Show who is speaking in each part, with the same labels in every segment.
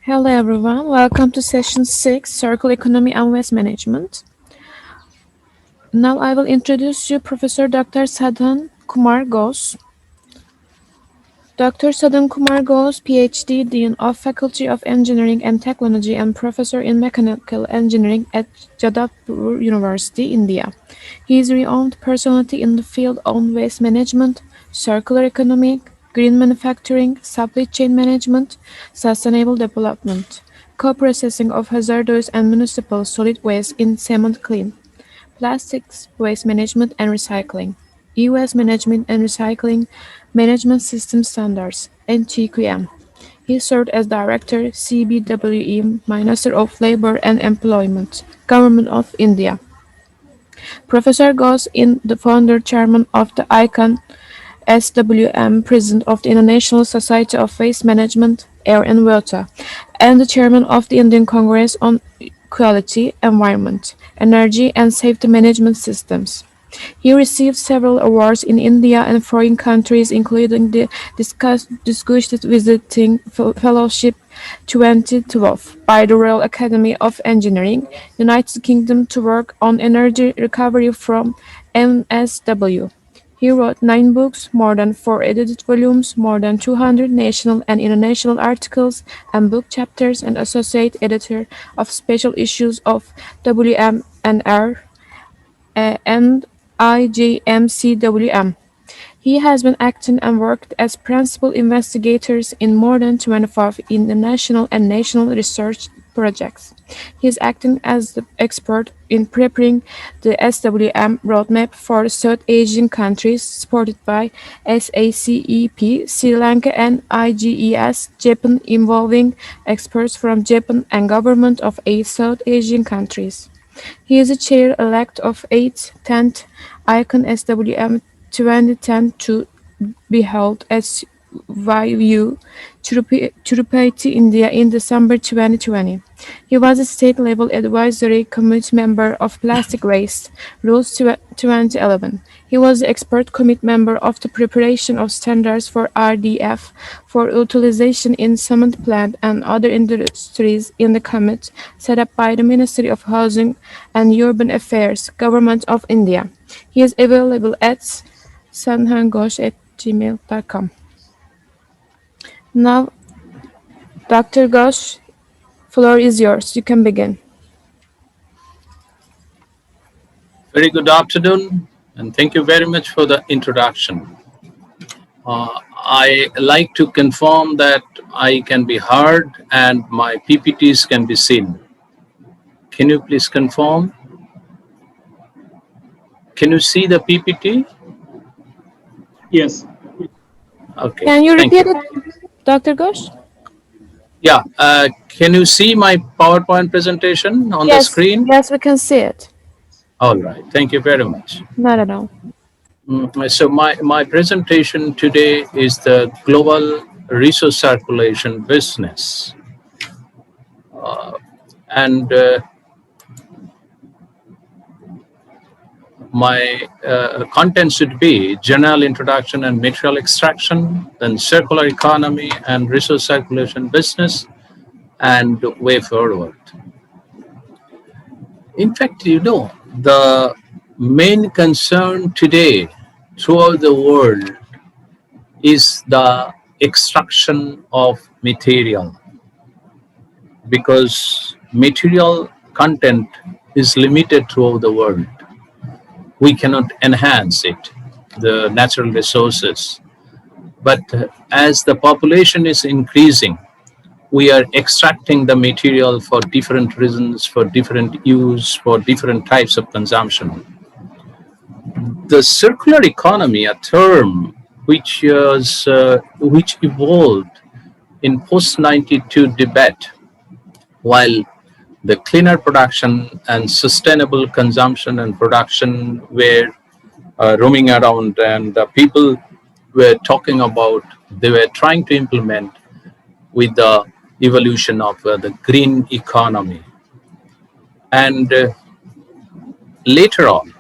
Speaker 1: Hello everyone, welcome to session 6, Circular Economy and Waste Management. Now I will introduce you Professor Dr. Sadhan Kumar Ghosh. Dr. Sadhan Kumar Ghosh, PhD, Dean of Faculty of Engineering and Technology and Professor in Mechanical Engineering at Jadavpur University, India. He is a renowned personality in the field of waste management, circular economy, green manufacturing, supply chain management, sustainable development, co-processing of hazardous and municipal solid waste in cement clean, plastics waste management and recycling, e-waste management and recycling management system standards, and TQM. He served as Director, CBWE, Minister of Labor and Employment, Government of India. Professor Ghosh is the founder chairman of the ICON SWM, President of the International Society of Waste Management, Air and Water, and the Chairman of the Indian Congress on Quality, Environment, Energy and Safety Management Systems. He received several awards in India and foreign countries, including the Distinguished Visiting Fellowship 2012 by the Royal Academy of Engineering, United Kingdom to work on energy recovery from MSW. He wrote 9 books, more than 4 edited volumes, more than 200 national and international articles and book chapters, and associate editor of special issues of WMNR and IGMCWM. He has been acting and worked as principal investigators in more than 25 international and national research projects. He is acting as the expert in preparing the SWM roadmap for South Asian countries supported by SACEP, Sri Lanka and IGES, Japan, involving experts from Japan and government of 8 South Asian countries. He is the chair-elect of 8th, 10th ICON SWM 2010 to be held at YU, Tirupati, India in December 2020. He was a state-level advisory committee member of Plastic Waste Rules 2011. He was the expert committee member of the preparation of standards for RDF for utilization in cement plant and other industries in the committee set up by the Ministry of Housing and Urban Affairs, Government of India. He is available at sadhangosh@gmail.com. Now, Dr. Ghosh, floor is yours. You can begin.
Speaker 2: Very good afternoon, and thank you very much for the introduction. I like to confirm that I can be heard and my PPTs can be seen. Can you please confirm? Can you see the PPT?
Speaker 3: Yes.
Speaker 2: Okay.
Speaker 1: Can you
Speaker 2: thank
Speaker 1: repeat it, Dr. Ghosh?
Speaker 2: Yeah. Can you see my PowerPoint presentation on the screen?
Speaker 1: Yes, we can see it.
Speaker 2: All right. Thank you very much.
Speaker 1: Not at all.
Speaker 2: So my presentation today is the global resource circulation business. And my content should be general introduction and material extraction, then circular economy and resource circulation business, and way forward. In fact, the main concern today throughout the world is the extraction of material, because material content is limited throughout the world. We cannot enhance it, the natural resources. But as the population is increasing, we are extracting the material for different reasons, for different use, for different types of consumption. The circular economy, a term which evolved in post-92 debate, while the cleaner production and sustainable consumption and production were roaming around, and the people were talking about, they were trying to implement with the evolution of the green economy. And later on,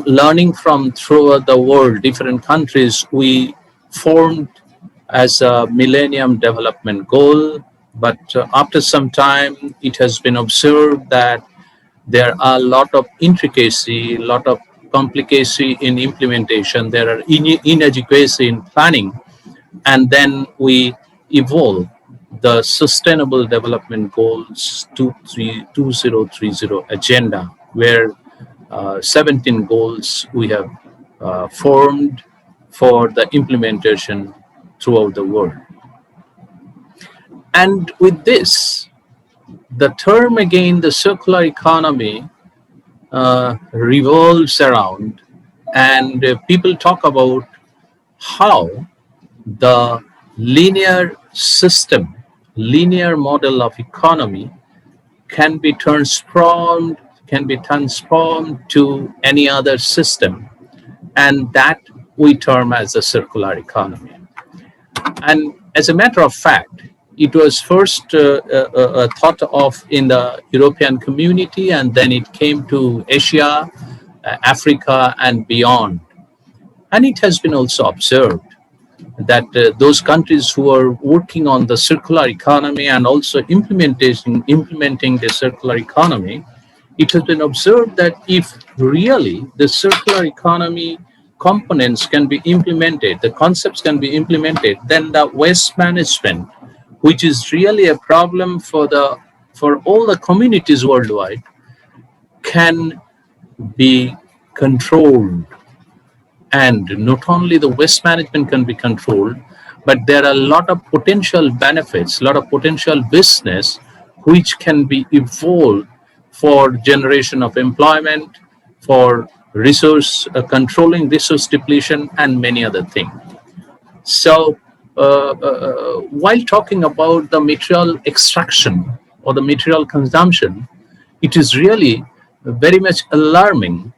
Speaker 2: learning from throughout the world, different countries, we formed as a Millennium Development Goal, but after some time, it has been observed that there are a lot of intricacy, a lot of complicacy in implementation. There are inadequacy in planning, and then we evolve the Sustainable Development Goals 2030 agenda, where 17 goals we have formed for the implementation throughout the world. And with this, the term again, the circular economy, revolves around, and people talk about how the linear system, linear model of economy can be transformed to any other system, and that we term as a circular economy. And as a matter of fact, it was first thought of in the European community, and then it came to Asia, Africa, and beyond. And it has been also observed that those countries who are working on the circular economy and also implementing the circular economy, it has been observed that if really the circular economy components can be implemented, the concepts can be implemented, then the waste management, which is really a problem for all the communities worldwide, can be controlled. And not only the waste management can be controlled, but there are a lot of potential benefits, a lot of potential business which can be evolved for generation of employment, for resource controlling resource depletion, and many other things. So while talking about the material extraction or the material consumption, it is really very much alarming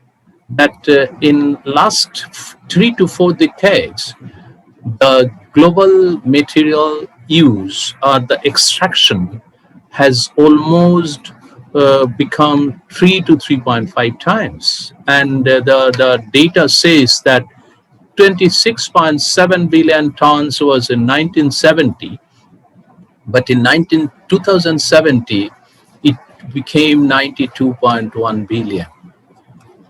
Speaker 2: that in last 3 to 4 decades, the global material use or the extraction has almost become 3 to 3.5 times. And the data says that 26.7 billion tons was in 1970, but in 2070, it became 92.1 billion,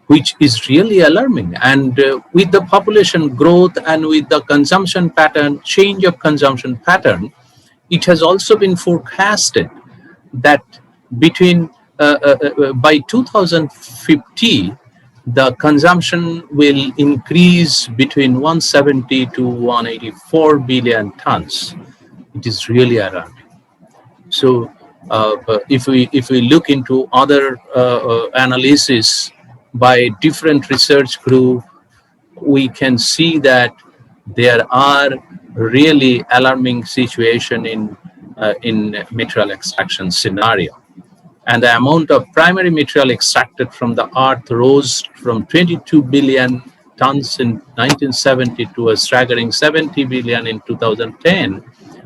Speaker 2: which is really alarming. And with the population growth and with the consumption pattern, change of consumption pattern, it has also been forecasted that between by 2050, the consumption will increase between 170 to 184 billion tons. It is really alarming. So if we look into other analysis by different research group, we can see that there are really alarming situation in material extraction scenario. And the amount of primary material extracted from the earth rose from 22 billion tons in 1970 to a staggering 70 billion in 2010,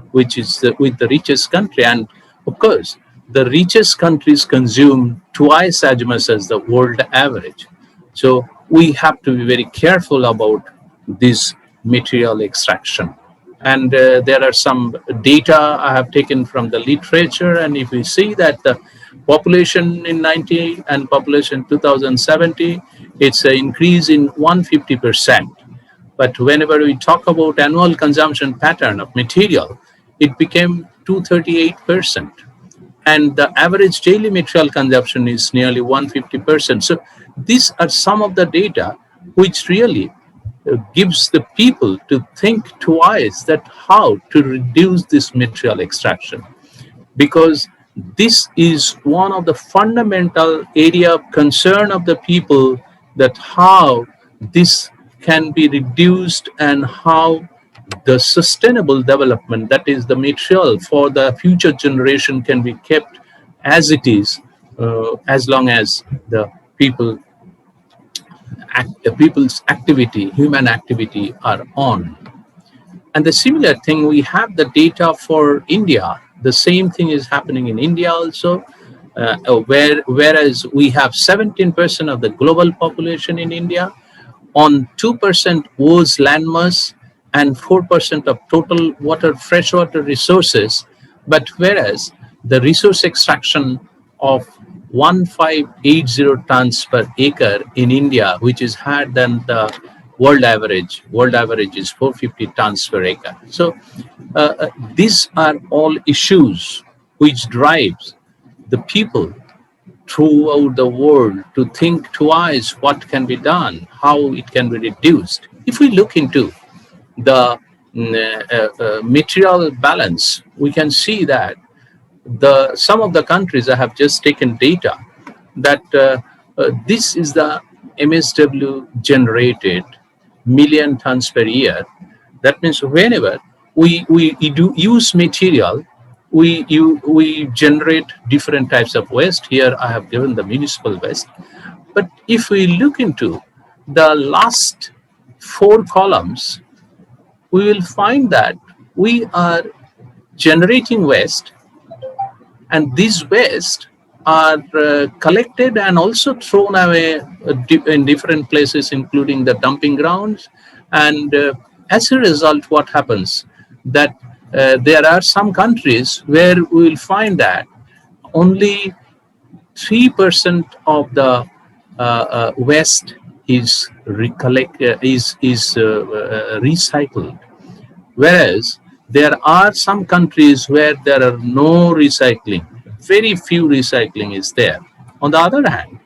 Speaker 2: which is with the richest country. And of course, the richest countries consume twice as much as the world average. So we have to be very careful about this material extraction. And there are some data I have taken from the literature, and if we see that the population in 90 and population 2070, it's an increase in 150%. But whenever we talk about annual consumption pattern of material, it became 238%. And the average daily material consumption is nearly 150%. So these are some of the data which really gives the people to think twice that how to reduce this material extraction. Because this is one of the fundamental area of concern of the people, that how this can be reduced and how the sustainable development, that is the material for the future generation, can be kept as it is as long as the people's activity, human activity are on. And the similar thing, we have the data for India. The same thing is happening in India also, whereas we have 17% of the global population in India, on 2% owes land mass, and 4% of total freshwater resources. But whereas the resource extraction of 1580 tons per acre in India, which is higher than the world average is 450 tons per acre. So these are all issues which drives the people throughout the world to think twice what can be done, how it can be reduced. If we look into the material balance, we can see that some of the countries, I have just taken data that this is the MSW generated million tons per year. That means whenever we do use material, we generate different types of waste. Here I have given the municipal waste. But if we look into the last 4 columns, we will find that we are generating waste, and these waste are collected and also thrown away in different places, including the dumping grounds. And as a result, what happens that there are some countries where we will find that only 3% of the waste is recycled, whereas there are some countries where there are no recycling, very few recycling is there. On the other hand,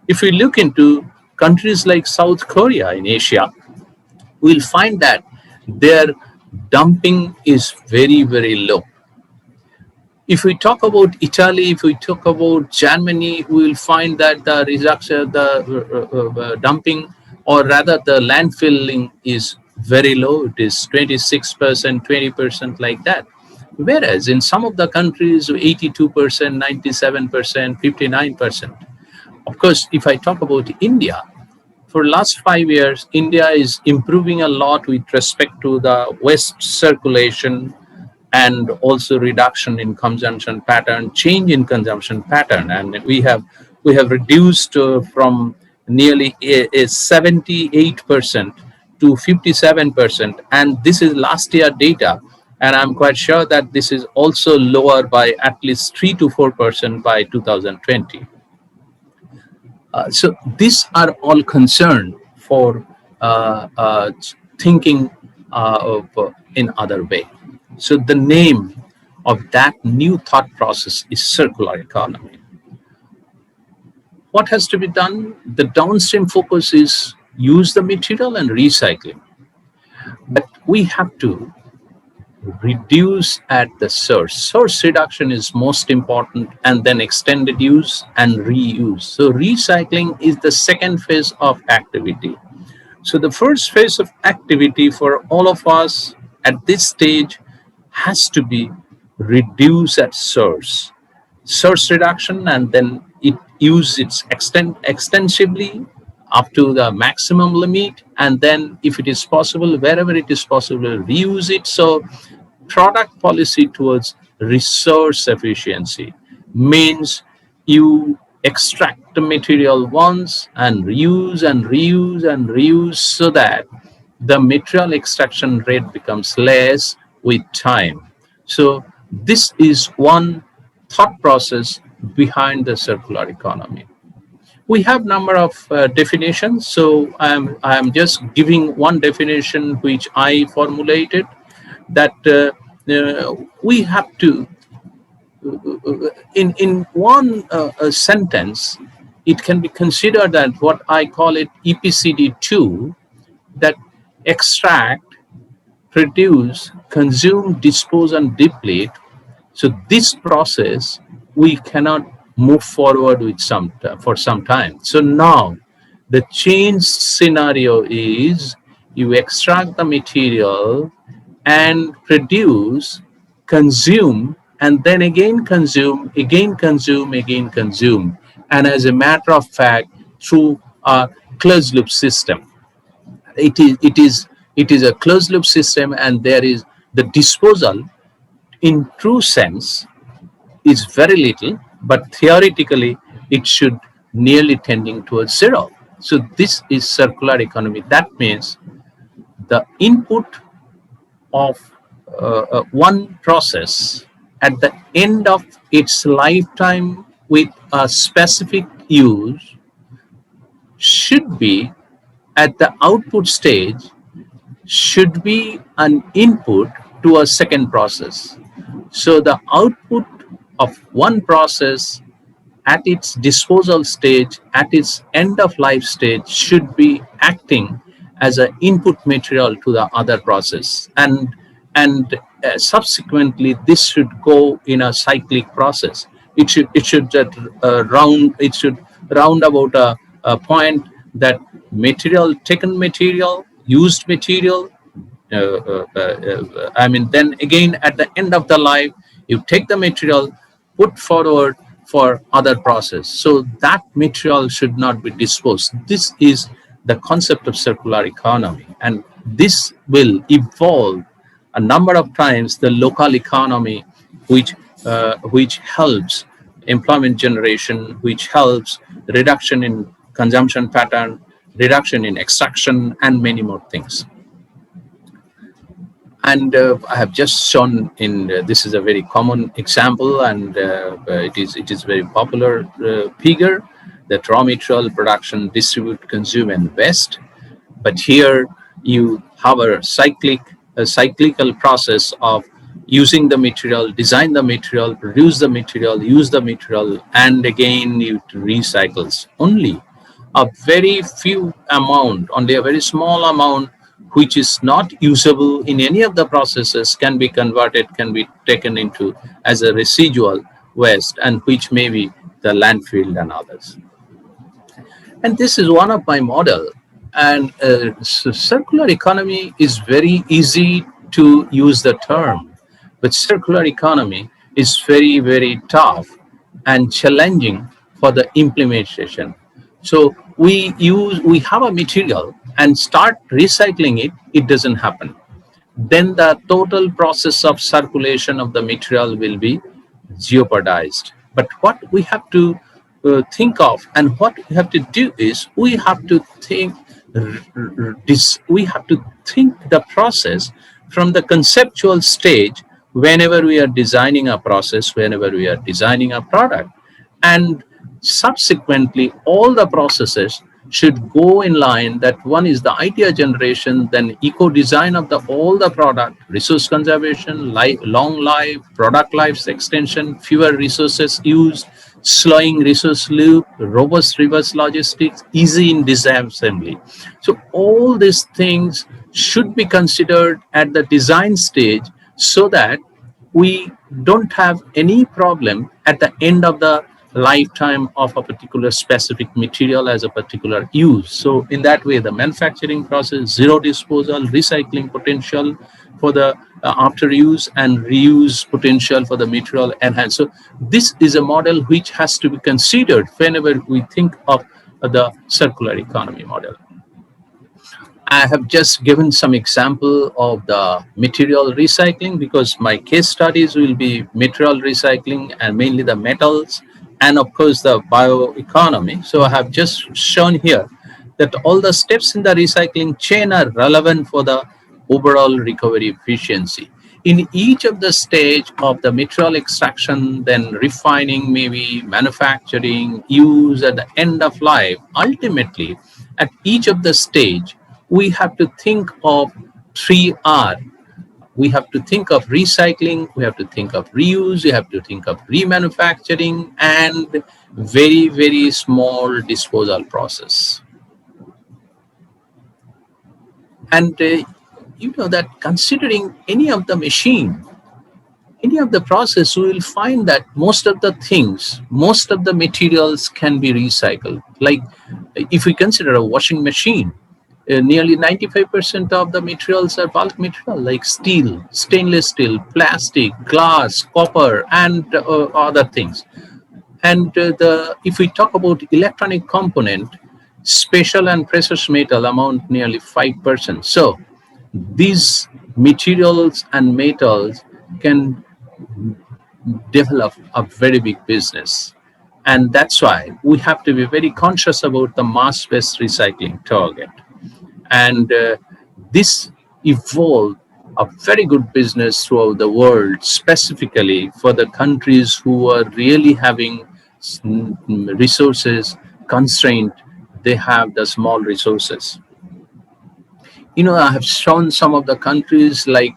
Speaker 2: if we look into countries like South Korea in Asia, we'll find that their dumping is very, very low. If we talk about Italy, if we talk about Germany, we will find that the reduction, the dumping, or rather the landfilling is very low. It is 26%, 20%, like that. Whereas in some of the countries, 82%, 97%, 59%. Of course, if I talk about India, for last 5 years, India is improving a lot with respect to the waste circulation and also reduction in consumption pattern, change in consumption pattern. And we have reduced from nearly 78% to 57%. And this is last year data. And I'm quite sure that this is also lower by at least 3 to 4% by 2020. So these are all concerned for thinking in other way. So the name of that new thought process is circular economy. What has to be done? The downstream focus is use the material and recycling. But we have to reduce at the source. Source reduction is most important, and then extended use and reuse. So recycling is the second phase of activity. So the first phase of activity for all of us at this stage has to be reduce at source. Source reduction, and then it use its extensively up to the maximum limit, and then if it is possible, wherever it is possible, reuse it. So product policy towards resource efficiency means you extract the material once and reuse and reuse and reuse, so that the material extraction rate becomes less with time. So this is one thought process behind the circular economy. We have number of definitions, so I am just giving one definition which I formulated, that we have to, in one sentence, it can be considered that what I call it EPCD2, that extract, produce, consume, dispose, and deplete. So this process we cannot move forward with for some time. So now the change scenario is you extract the material and produce, consume, and then again consume, again consume, again consume. And as a matter of fact, through a closed loop system. It is a closed loop system, and there is the disposal in true sense is very little, but theoretically it should nearly tending towards zero. So this is circular economy. That means the input of one process at the end of its lifetime with a specific use should be at the output stage, should be an input to a second process. So the output of one process at its disposal stage, at its end of life stage, should be acting as an input material to the other process, and subsequently this should go in a cyclic process. It should round about a point that taken material, used material, then again at the end of the life, you take the material, put forward for other process. So that material should not be disposed. This is the concept of circular economy, and this will evolve a number of times the local economy, which helps employment generation, which helps reduction in consumption pattern, reduction in extraction, and many more things. And I have just shown this is a very common example, and it is very popular figure that raw material production, distribute, consume, and waste. But here you have a cyclical process of using the material, design the material, produce the material, use the material, and again it recycles. Only a very few amount, only a very small amount which is not usable in any of the processes can be converted, can be taken into as a residual waste, and which may be the landfill and others. And this is one of my model. And circular economy is very easy to use the term, but circular economy is very, very tough and challenging for the implementation. So we have a material and start recycling it, it doesn't happen. Then the total process of circulation of the material will be jeopardized. But what we have to think of, and what we have to do is we have to think the process from the conceptual stage whenever we are designing a process, whenever we are designing a product. And subsequently, all the processes should go in line that one is the idea generation, then eco design of all the product, resource conservation, long life, product life extension, fewer resources used, slowing resource loop, robust reverse logistics, easy in disassembly. So all these things should be considered at the design stage so that we don't have any problem at the end of the lifetime of a particular specific material as a particular use. So in that way, the manufacturing process, zero disposal, recycling potential for the after use, and reuse potential for the material enhanced. So this is a model which has to be considered whenever we think of the circular economy model. I have just given some example of the material recycling because my case studies will be material recycling and mainly the metals, and of course the bioeconomy. So I have just shown here that all the steps in the recycling chain are relevant for the overall recovery efficiency. In each of the stage of the material extraction, then refining, maybe manufacturing, use at the end of life, ultimately at each of the stage, we have to think of 3R. We have to think of recycling, we have to think of reuse, we have to think of remanufacturing, and very, very small disposal process. And you know that considering any of the machine, any of the process, we will find that most of the things, most of the materials can be recycled. Like if we consider a washing machine, nearly 95% of the materials are bulk material like steel, stainless steel, plastic, glass, copper, and other things. And if we talk about electronic component, special and precious metal amount nearly 5%. So these materials and metals can develop a very big business. And that's why we have to be very conscious about the mass-based recycling target. And this evolved a very good business throughout the world, specifically for the countries who are really having resources constraint. They have the small resources. I have shown some of the countries like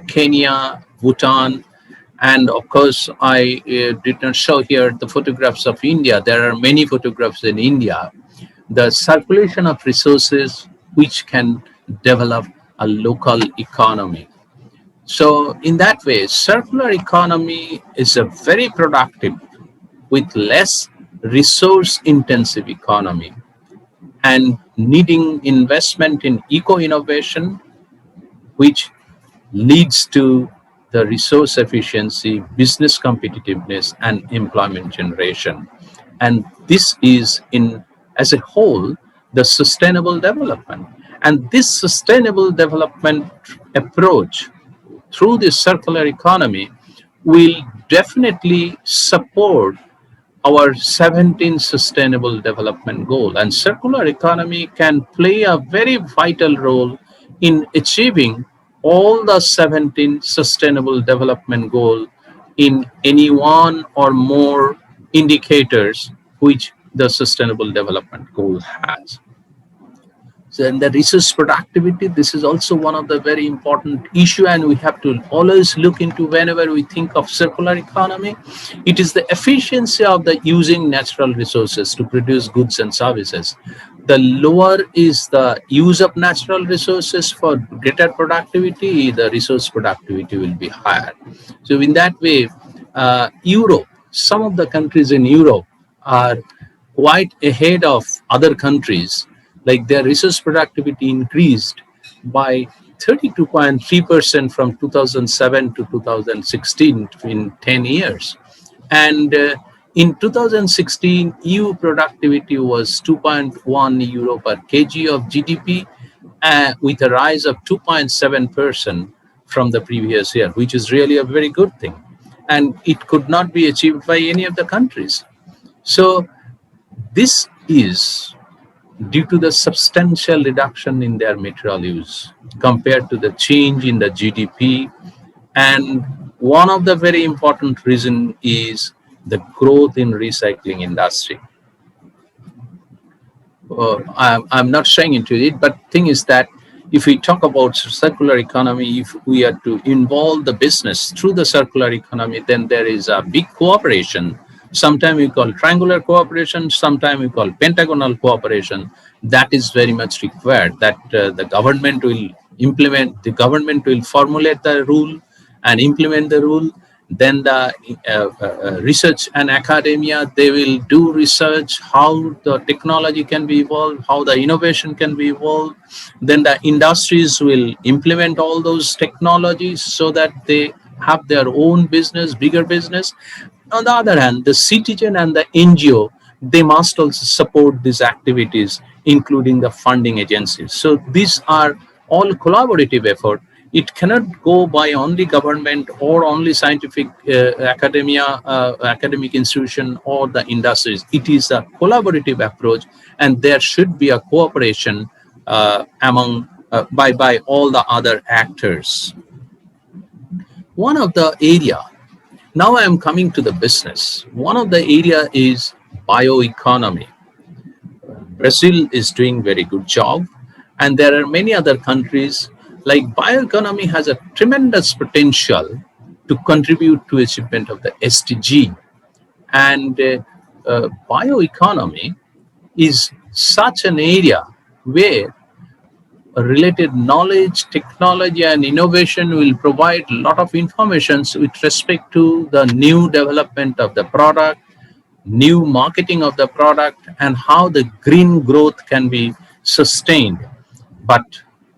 Speaker 2: Kenya, Bhutan, and of course, I did not show here the photographs of India. There are many photographs in India. The circulation of resources which can develop a local economy. So in that way, circular economy is a very productive with less resource intensive economy and needing investment in eco innovation, which leads to the resource efficiency, business competitiveness, and employment generation. And this is as a whole, the sustainable development. And this sustainable development approach through this circular economy will definitely support our 17 sustainable development goal, and circular economy can play a very vital role in achieving all the 17 sustainable development goal in any one or more indicators which the sustainable development goal has. So in the resource productivity, this is also one of the very important issue, and we have to always look into whenever we think of circular economy. It is the efficiency of the using natural resources to produce goods and services. The lower is the use of natural resources for greater productivity, the resource productivity will be higher. So in that way, Europe, some of the countries in Europe are quite ahead of other countries, like their resource productivity increased by 32.3% from 2007 to 2016 in 10 years. And in 2016, EU productivity was 2.1 euro per kg of GDP, with a rise of 2.7% from the previous year, which is really a very good thing. And it could not be achieved by any of the countries. So this is due to the substantial reduction in their material use compared to the change in the GDP. And one of the very important reason is the growth in recycling industry. I'm not saying into it, but thing is that if we talk about circular economy, if we are to involve the business through the circular economy, then there is a big cooperation. Sometimes we call triangular cooperation, sometimes we call pentagonal cooperation. That is very much required, that the government will implement, the government will formulate the rule and implement the rule. Then the research and academia, they will do research, how the technology can be evolved, how the innovation can be evolved. Then the industries will implement all those technologies so that they have their own business, bigger business. On the other hand, the citizen and the NGO, they must also support these activities, including the funding agencies. So these are all collaborative effort. It cannot go by only government or only scientific academia, academic institution or the industries. It is a collaborative approach, and there should be a cooperation among by all the other actors. One of the area, now I am coming to the business. One of the area is bioeconomy. Brazil is doing very good job, and there are many other countries. Like bioeconomy has a tremendous potential to contribute to achievement of the SDG. And bioeconomy is such an area where related knowledge, technology, and innovation will provide a lot of information with respect to the new development of the product, new marketing of the product, and how the green growth can be sustained. But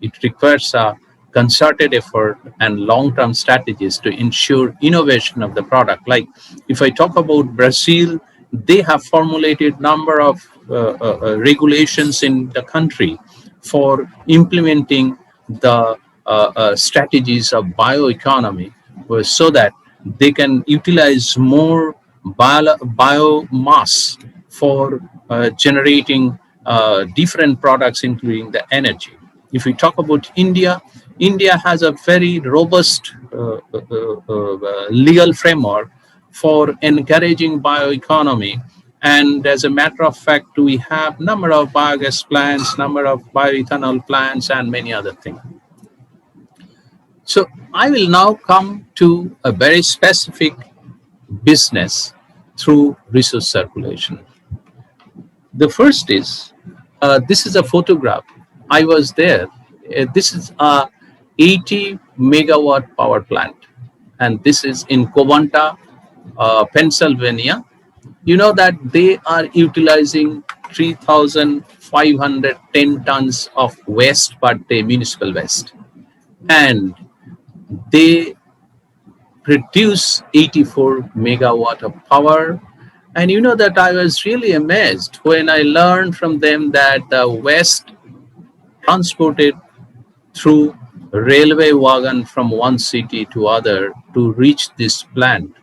Speaker 2: it requires a concerted effort and long-term strategies to ensure innovation of the product. Like if I talk about Brazil, they have formulated number of regulations in the country for implementing the strategies of bioeconomy, so that they can utilize more biomass for generating different products, including the energy. If we talk about India, India has a very robust legal framework for encouraging bioeconomy. And as a matter of fact, we have number of biogas plants, number of bioethanol plants, and many other things. So I will now come to a very specific business through resource circulation. The first is, this is a photograph. I was there. This is a 80 megawatt power plant, and this is in Covanta, Pennsylvania. You know that they are utilizing 3,510 tons of waste per day, municipal waste, and they produce 84 megawatt of power. And you know that I was really amazed when I learned from them that the waste transported through railway wagon from one city to other to reach this plant,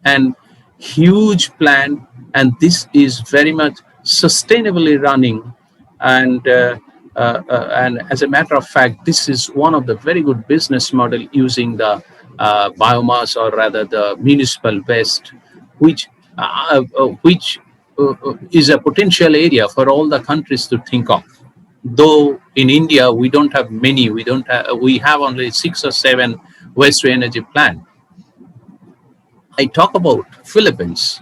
Speaker 2: and huge plant, and this is very much sustainably running. And as a matter of fact, this is one of the very good business model using the biomass, or rather the municipal waste, which is a potential area for all the countries to think of. Though in India we don't have many, we have only 6 or 7 waste to energy plants. I talk about Philippines.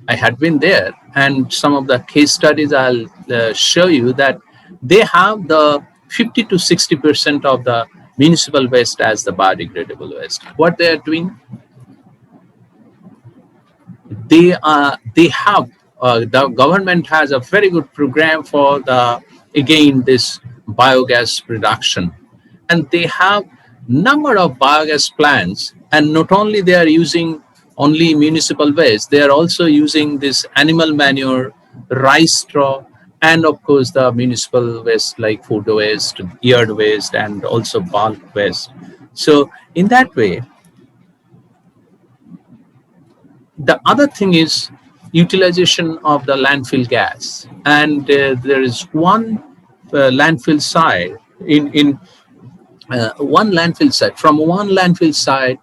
Speaker 2: I had been there, and some of the case studies I'll show you that they have the 50 to 60% of the municipal waste as the biodegradable waste. What they are doing? The government has a very good program for this biogas production, and they have number of biogas plants. And not only they are using only municipal waste, they are also using this animal manure, rice straw, and of course the municipal waste like food waste, yard waste, and also bulk waste. So in that way, the other thing is utilization of the landfill gas. And there is one landfill site from one landfill site,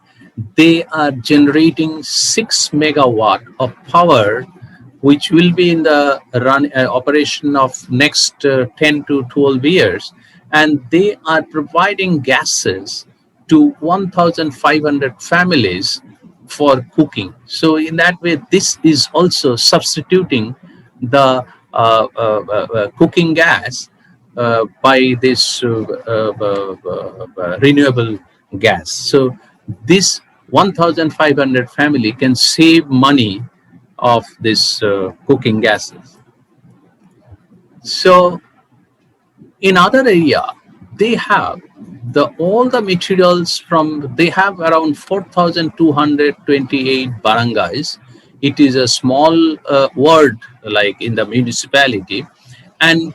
Speaker 2: they are generating 6 megawatt of power, which will be in the operation of next 10 to 12 years. And they are providing gases to 1,500 families for cooking. So in that way, this is also substituting the cooking gas by this renewable gas. So this 1,500 family can save money of this cooking gases. So in other area, they have all the materials from, they have around 4,228 barangays. It is a small ward like in the municipality, and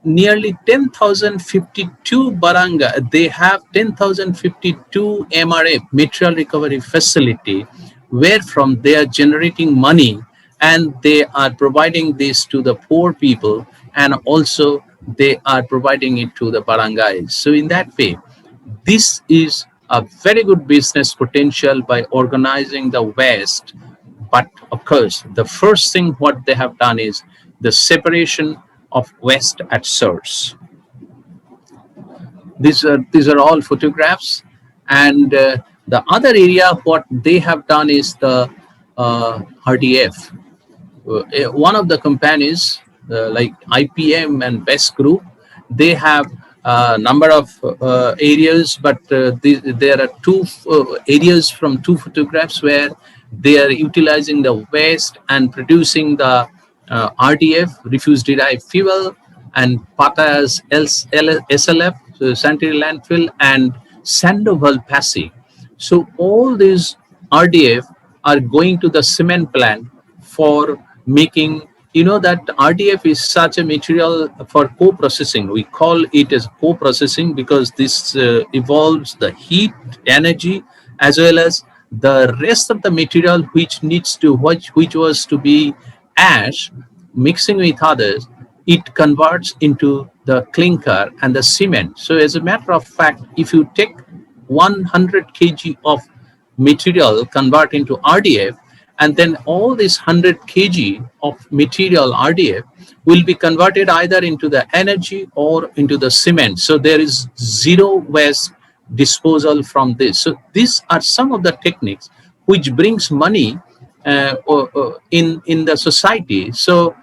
Speaker 2: nearly 10,052 barangay, they have 10,052 MRF, material recovery facility, where from they are generating money, and they are providing this to the poor people, and also they are providing it to the barangays. So in that way, this is a very good business potential by organizing the waste. But of course, the first thing what they have done is the separation of waste at source. These are all photographs. And the other area what they have done is the RDF. One of the companies like IPM and Best Group, they have a number of areas, but there are 2 areas from 2 photographs where they are utilizing the waste and producing the RDF, refuse derived fuel, and Patta's SLF, so sanitary landfill, and Sandoval Passy. So all these RDF are going to the cement plant for making, you know that RDF is such a material for co-processing. We call it as co-processing because this involves the heat, energy, as well as the rest of the material which was to be ash, mixing with others. it converts into the clinker and the cement. So as a matter of fact, if you take 100 kg of material, convert into RDF, and then all this 100 kg of material RDF will be converted either into the energy or into the cement. So there is zero waste disposal from this. So these are some of the techniques which brings money in the society. So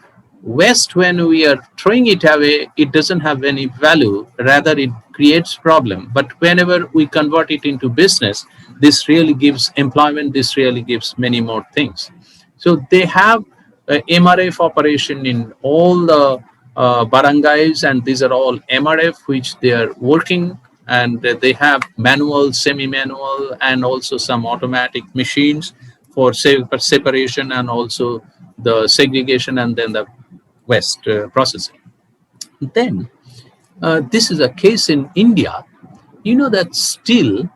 Speaker 2: waste, when we are throwing it away, it doesn't have any value, rather it creates problem. But whenever we convert it into business, this really gives employment, this really gives many more things. So they have MRF operation in all the barangays, and these are all MRF which they are working, and they have manual, semi-manual, and also some automatic machines for separation and also the segregation and then the waste processing. Then this is a case in India. You know that steel,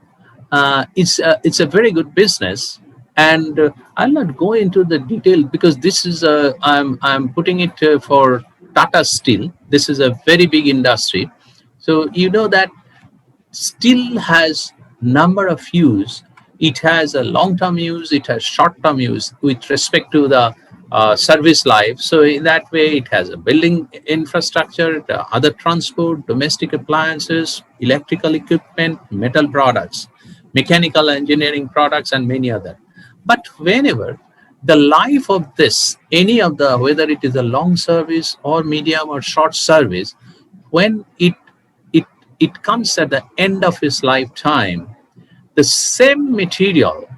Speaker 2: it's a very good business, and I'll not go into the detail because this is I'm putting it for Tata Steel. This is a very big industry. So you know that steel has number of use. It has a long-term use, it has short-term use with respect to the service life. So in that way, it has a building infrastructure, the other transport, domestic appliances, electrical equipment, metal products, mechanical engineering products, and many other. But whenever the life of this, any of the, whether it is a long service or medium or short service, when it it comes at the end of its lifetime, the same material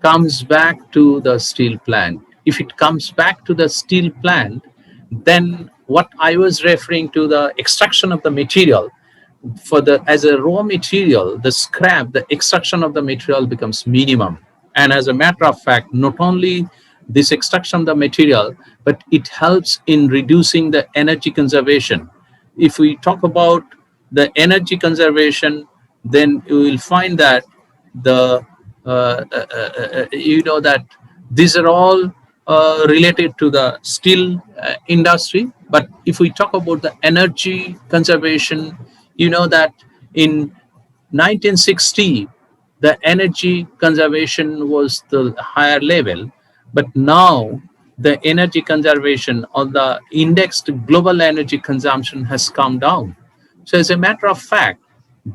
Speaker 2: comes back to the steel plant. If it comes back to the steel plant, then what I was referring to, the extraction of the material for the as a raw material, the scrap, the extraction of the material becomes minimum. And as a matter of fact, not only this extraction of the material, but it helps in reducing the energy conservation. If we talk about the energy conservation, then you will find that the you know that these are all related to the steel industry. But if we talk about the energy conservation, you know that in 1960 the energy conservation was the higher level, but now the energy conservation or the indexed global energy consumption has come down. So as a matter of fact,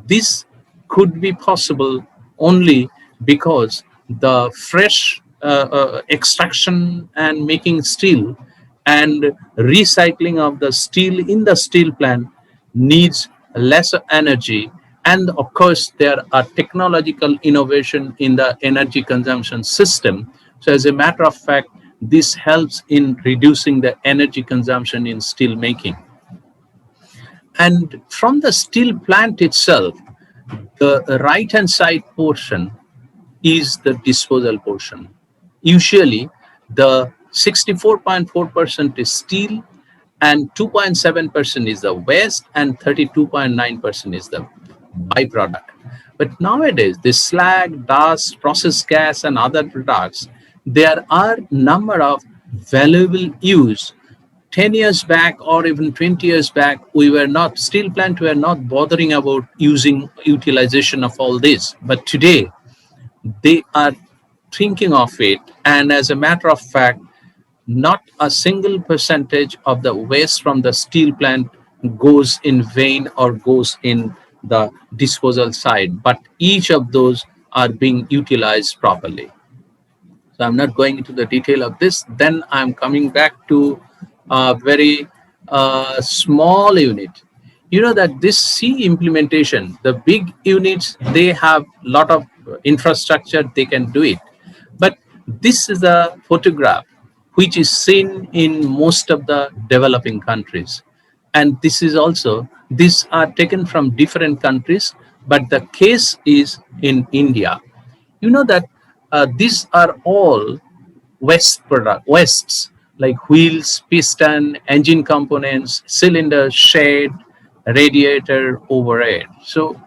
Speaker 2: this could be possible only because the fresh extraction and making steel and recycling of the steel in the steel plant needs less energy. And of course there are technological innovation in the energy consumption system. So as a matter of fact, this helps in reducing the energy consumption in steel making. And from the steel plant itself, the right hand side portion is the disposal portion. Usually the 64.4% is steel, and 2.7% is the waste, and 32.9% is the byproduct. But nowadays, the slag, dust, processed gas, and other products, there are number of valuable use. 10 years back or even 20 years back, we were not, steel plant were not bothering about using utilization of all this. But today, they are thinking of it. And as a matter of fact, not a single percentage of the waste from the steel plant goes in vain or goes in the disposal side, but each of those are being utilized properly. So I'm not going into the detail of this. Then I'm coming back to a very small unit. You know that this C implementation, the big units, they have a lot of infrastructure, they can do it. But this is a photograph which is seen in most of the developing countries. And this is also, these are taken from different countries, but the case is in India. You know that these are all wastes like wheels, piston, engine components, cylinder, shade, radiator, overhead. So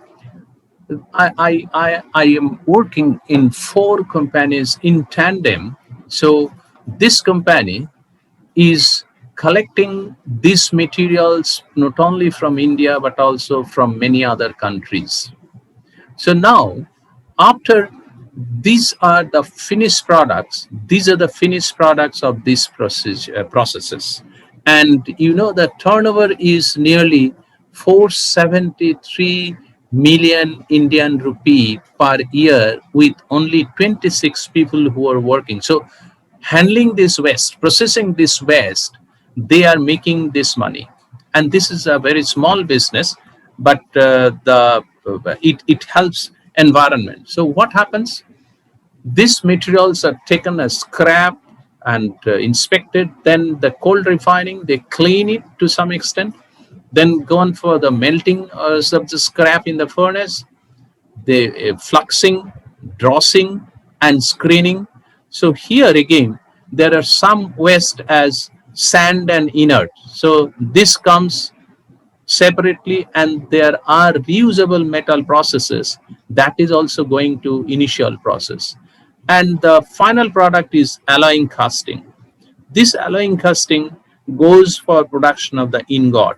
Speaker 2: I am working in 4 companies in tandem. So this company is collecting these materials not only from India but also from many other countries. So now, after these are the finished products, these are the finished products of these processes. And the turnover is nearly 473 million Indian rupee per year with only 26 people who are working. So handling this waste, processing this waste, they are making this money. And this is a very small business, but it helps environment. So what happens? These materials are taken as scrap and inspected. Then the cold refining, they clean it to some extent. Then gone for the melting of the scrap in the furnace, the fluxing, drossing, and screening. So here again, there are some waste as sand and inert. So this comes separately, and there are reusable metal processes that is also going to initial process. And the final product is alloying casting. This alloying casting goes for production of the ingot.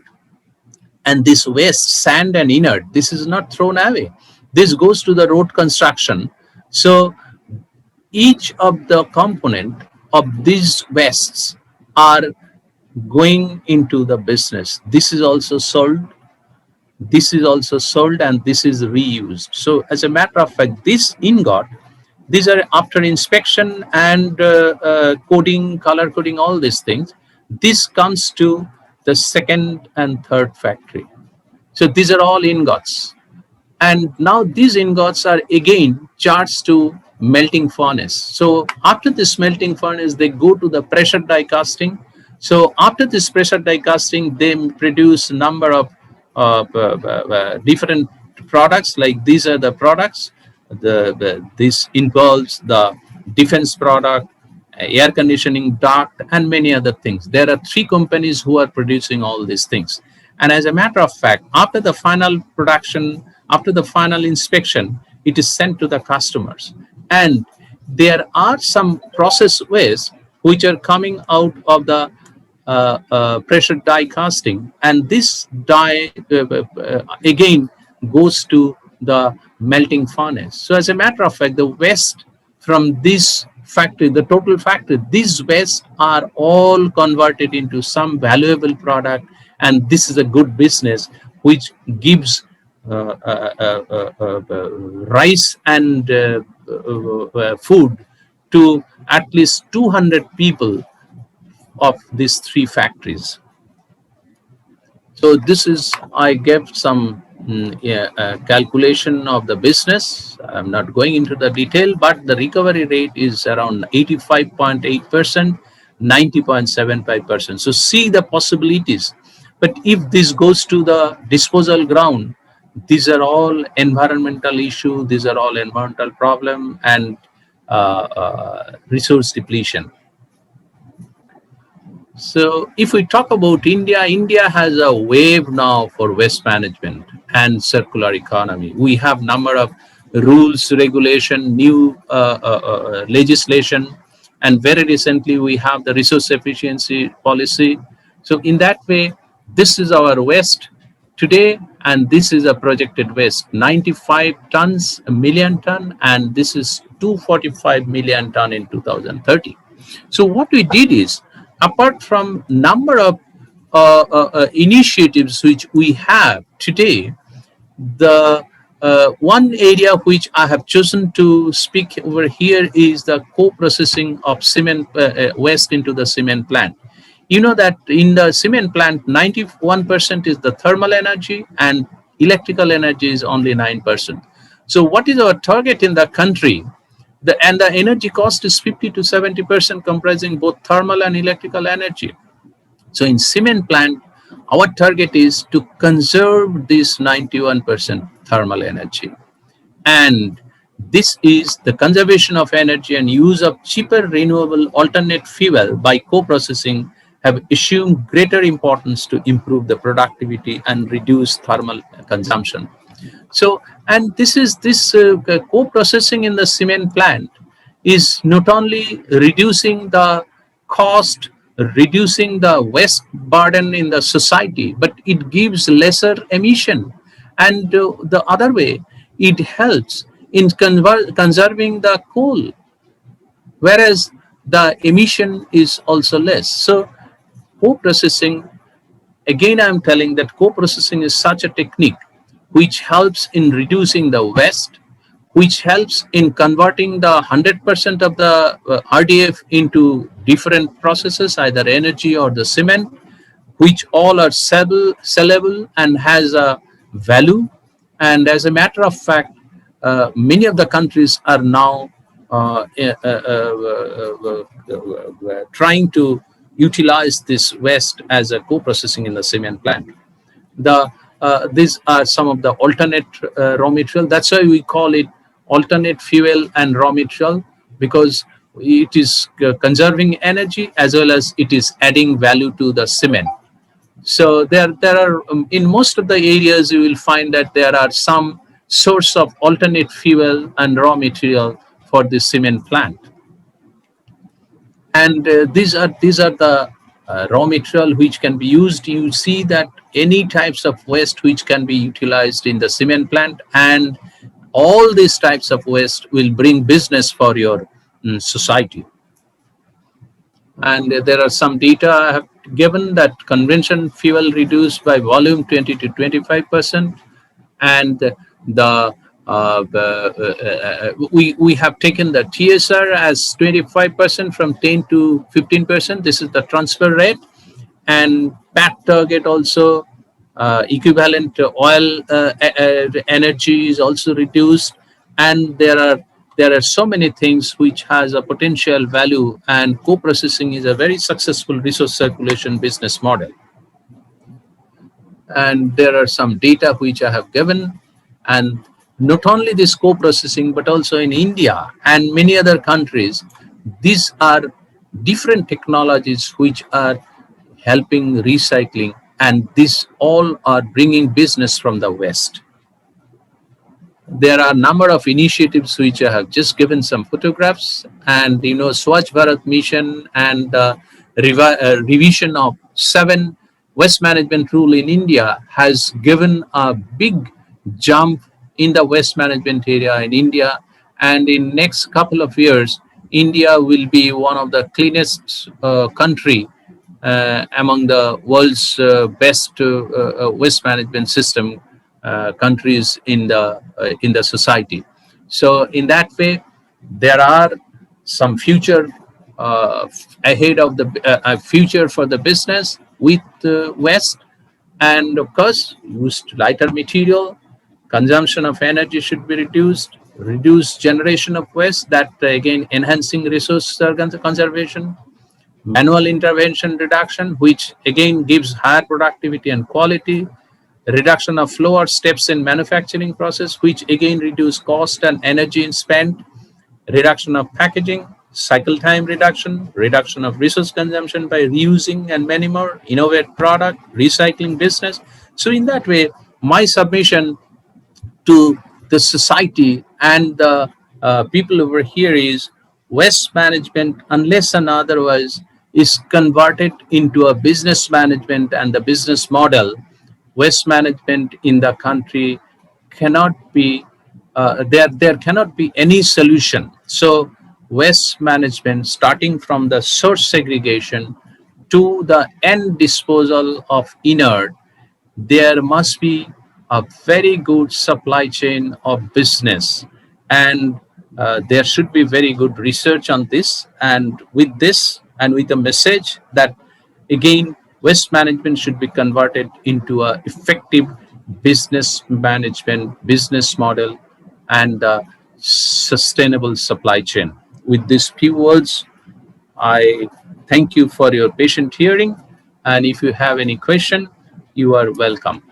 Speaker 2: And this waste, sand and inert, this is not thrown away. This goes to the road construction. So each of the component of these wastes are going into the business. This is also sold. This is also sold, and this is reused. So as a matter of fact, this ingot, these are after inspection and coding, color coding, all these things. This comes to the second and third factory. So these are all ingots. And now these ingots are again charged to melting furnace. So after this melting furnace, they go to the pressure die casting. So after this pressure die casting, they produce a number of different products. Like these are the products. This involves the defense product, air conditioning duct, and many other things. There are 3 companies who are producing all these things. And as a matter of fact, after the final production, after the final inspection, it is sent to the customers. And there are some process waste which are coming out of the pressure die casting, and this die again goes to the melting furnace. So as a matter of fact, the waste from this factory, the total factory, these waste are all converted into some valuable product, and this is a good business which gives rice and food to at least 200 people of these 3 factories. So this is, I gave some calculation of the business. I'm not going into the detail, but the recovery rate is around 85.8%, 90.75%. So see the possibilities. But if this goes to the disposal ground, these are all environmental issue, these are all environmental problem, and resource depletion. So if we talk about India, India has a wave now for waste management and circular economy. We have number of rules, regulation, new legislation, and very recently we have the resource efficiency policy. So in that way, this is our waste today, and this is a projected waste, 95 tons, a million ton, and this is 245 million ton in 2030. So what we did is, apart from number of initiatives which we have today, the one area which I have chosen to speak over here is the co-processing of cement waste into the cement plant. You know that in the cement plant, 91% is the thermal energy and electrical energy is only 9%. So what is our target in the country? The energy cost is 50 to 70%, comprising both thermal and electrical energy. So in cement plant, our target is to conserve this 91% thermal energy. And this is the conservation of energy and use of cheaper renewable alternate fuel by co-processing have assumed greater importance to improve the productivity and reduce thermal consumption. So, and this co-processing in the cement plant is not only reducing the cost, reducing the waste burden in the society, but it gives lesser emission. And the other way, it helps in conserving the coal, whereas the emission is also less. So co-processing, again I'm telling that co-processing is such a technique which helps in reducing the waste, which helps in converting the 100% of the RDF into different processes, either energy or the cement, which all are sellable and has a value. And as a matter of fact, many of the countries are now trying to utilize this waste as a co-processing in the cement plant. These are some of the alternate raw material. That's why we call it alternate fuel and raw material, because it is conserving energy as well as it is adding value to the cement. So there are in most of the areas you will find that there are some source of alternate fuel and raw material for the cement plant. And these are the raw material which can be used. You see that any types of waste which can be utilized in the cement plant, and all these types of waste will bring business for your society. And there are some data I have given that convention fuel reduced by volume 20 to 25%, and we have taken the TSR as 25% from 10 to 15%. This is the transfer rate, and PAT target also, equivalent oil energy is also reduced, and there are so many things which has a potential value, and co-processing is a very successful resource circulation business model. And there are some data which I have given, and not only this co-processing but also in India and many other countries, these are different technologies which are helping recycling, and these all are bringing business from the West. There are a number of initiatives which I have just given some photographs, and Swachh Bharat mission and revision of 7 waste management rule in India has given a big jump in the waste management area in India. And in next couple of years, India will be one of the cleanest country among the world's best waste management system countries in the society. So in that way, there are some future ahead of the future for the business with West, and of course, used lighter material, consumption of energy should be reduced, reduced generation of waste, that again enhancing resource conservation, manual intervention reduction, which again gives higher productivity and quality, reduction of flow or steps in manufacturing process, which again reduce cost and energy in spent, reduction of packaging, cycle time reduction, reduction of resource consumption by reusing, and many more, innovate product, recycling business. So in that way, my submission to the society and the people over here is waste management, unless and otherwise, is converted into a business management and the business model. Waste management in the country cannot be there cannot be any solution. So waste management, starting from the source segregation to the end disposal of inert, there must be a very good supply chain of business, and there should be very good research on this. And with this, and with the message that again waste management should be converted into a effective business management business model and sustainable supply chain. With these few words, I thank you for your patient hearing, and if you have any question, you are welcome.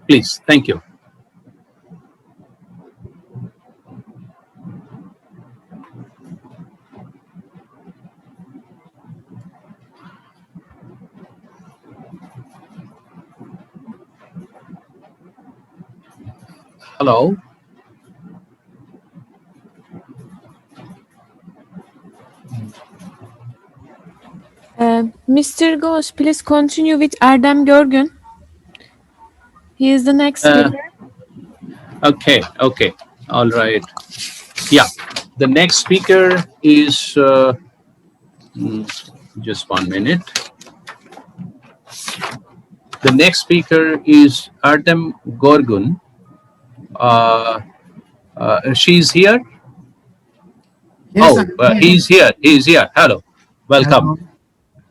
Speaker 2: Please, thank you. Hello.
Speaker 1: Mr. Ghosh, please continue with Erdem Görgün. He is the next speaker.
Speaker 2: Okay, all right. Yeah, the next speaker is just 1 minute. The next speaker is Erdem Görgün. She's here.
Speaker 4: Yes,
Speaker 2: He's here. He's here. Hello, welcome.
Speaker 4: Hello.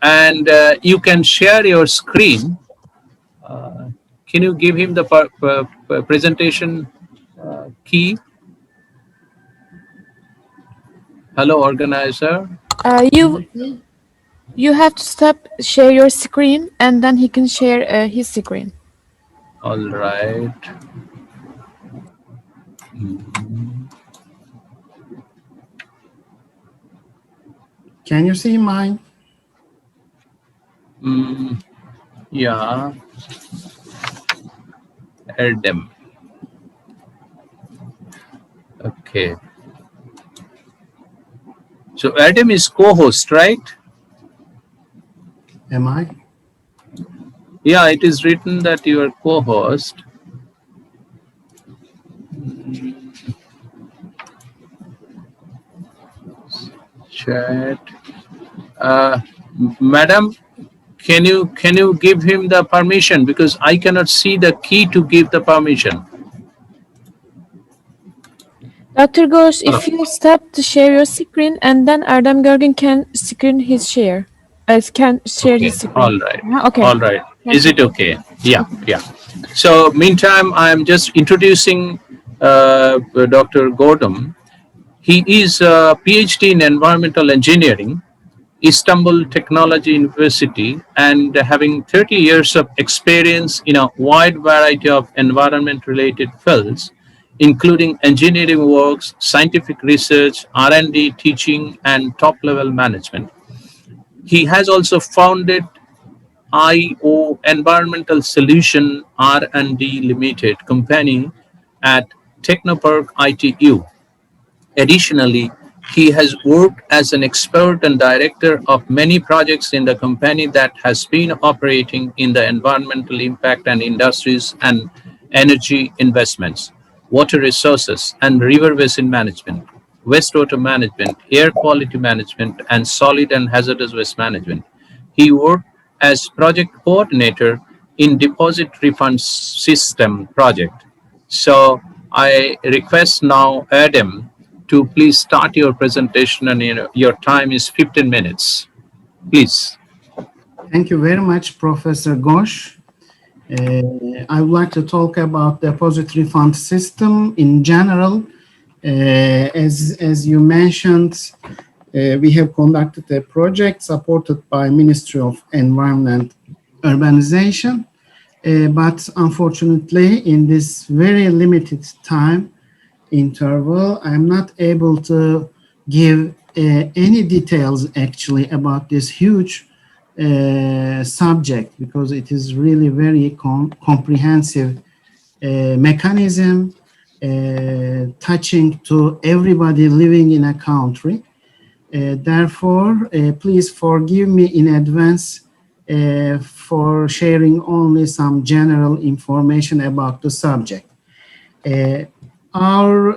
Speaker 2: And you can share your screen. Can you give him the presentation key? Hello, organizer.
Speaker 1: You have to share your screen, and then he can share his screen.
Speaker 2: All right.
Speaker 4: Can you see mine?
Speaker 2: Yeah. Erdem. Okay. So Erdem is co-host, right?
Speaker 4: Am I?
Speaker 2: Yeah, it is written that you are co-host. Chat. Madam, can you give him the permission, because I cannot see the key to give the permission.
Speaker 1: Dr. Ghosh, if you stop to share your screen, and then Erdem Görgün can screen his share. Can share his screen.
Speaker 2: All right.
Speaker 1: Okay.
Speaker 2: All right. Is it okay? Yeah. So meantime, I am just introducing Dr. Gordon. He is a PhD in environmental engineering, Istanbul Technology University, and having 30 years of experience in a wide variety of environment-related fields, including engineering works, scientific research, R&D, teaching, and top-level management. He has also founded IO Environmental Solution R&D Limited company at Technopark ITU. Additionally, he has worked as an expert and director of many projects in the company that has been operating in the environmental impact and industries and energy investments, water resources and river basin management, wastewater management, air quality management, and solid and hazardous waste management. He worked as project coordinator in deposit refund system project. So I request now Adam to please start your presentation, and your time is 15 minutes. Please.
Speaker 4: Thank you very much, Professor Ghosh. I would like to talk about deposit refund system in general. As you mentioned, we have conducted a project supported by Ministry of Environment and Urbanization, but unfortunately, in this very limited time interval, I'm not able to give any details actually about this huge subject, because it is really very comprehensive mechanism touching to everybody living in a country. Therefore, please forgive me in advance for sharing only some general information about the subject. Our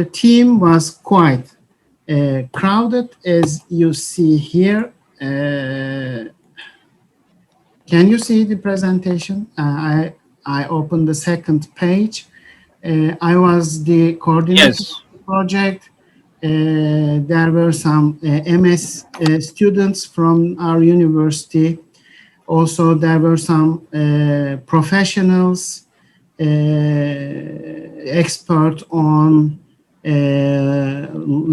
Speaker 4: team was quite crowded, as you see here. Can you see the presentation? I opened the second page. I was the coordinator of the project. There were some MS students from our university. Also, there were some professionals, expert on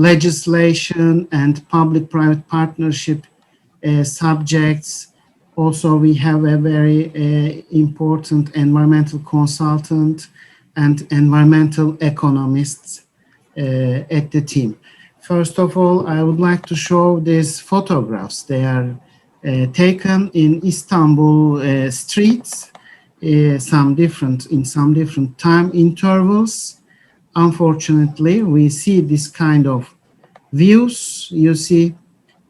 Speaker 4: legislation and public-private partnership subjects. Also, we have a very important environmental consultant and environmental economists at the team. First of all, I would like to show these photographs. They are taken in Istanbul streets, in some different time intervals. Unfortunately, we see this kind of views. You see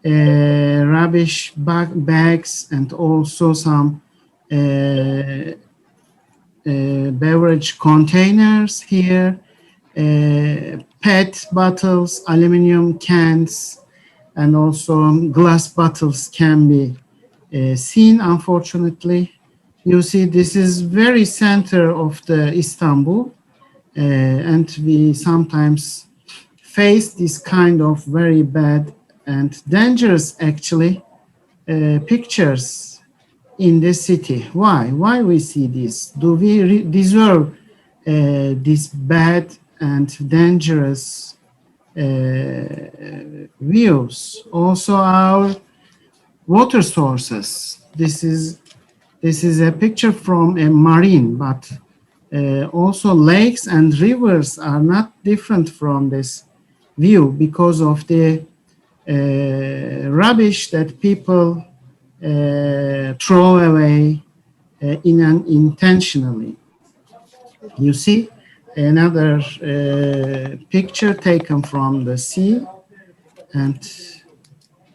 Speaker 4: rubbish bags, and also some beverage containers here, PET bottles, aluminum cans, and also glass bottles can be seen, unfortunately. You see, this is very center of the Istanbul, and we sometimes face this kind of very bad and dangerous, actually, pictures in the city. Why? Why we see this? Do we deserve this bad and dangerous views? Also, our water sources. This is a picture from a marine, but also lakes and rivers are not different from this view because of the rubbish that people throw away intentionally. You see another picture taken from the sea, and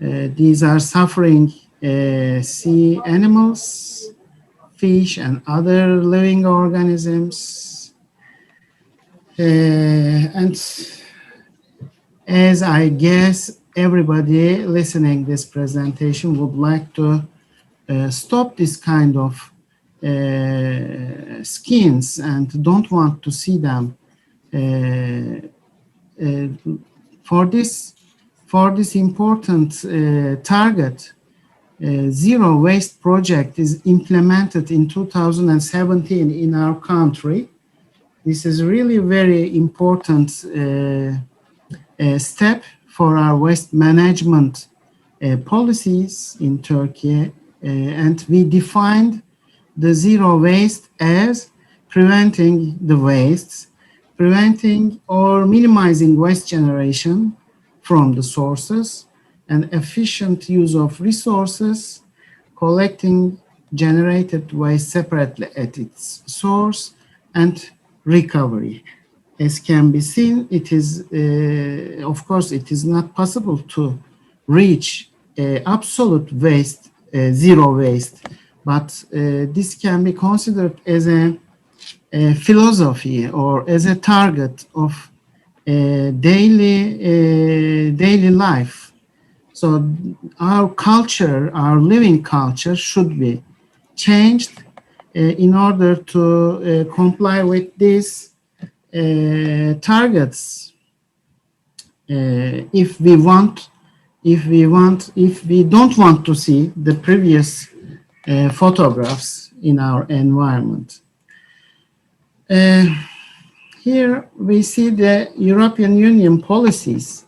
Speaker 4: these are suffering sea animals, fish, and other living organisms. And as I guess everybody listening this presentation would like to stop this kind of skins and don't want to see them. For this important target, Zero Waste Project is implemented in 2017 in our country. This is really very important step for our waste management policies in Turkey, and we defined the zero waste as preventing the wastes, preventing or minimizing waste generation from the sources, and efficient use of resources, collecting generated waste separately at its source, and recovery. As can be seen, it is, of course, it is not possible to reach absolute waste, zero waste, but this can be considered as a philosophy or as a target of daily life. So our culture, our living culture should be changed in order to comply with these targets. If we don't want to see the previous photographs in our environment. Here we see the European Union policies.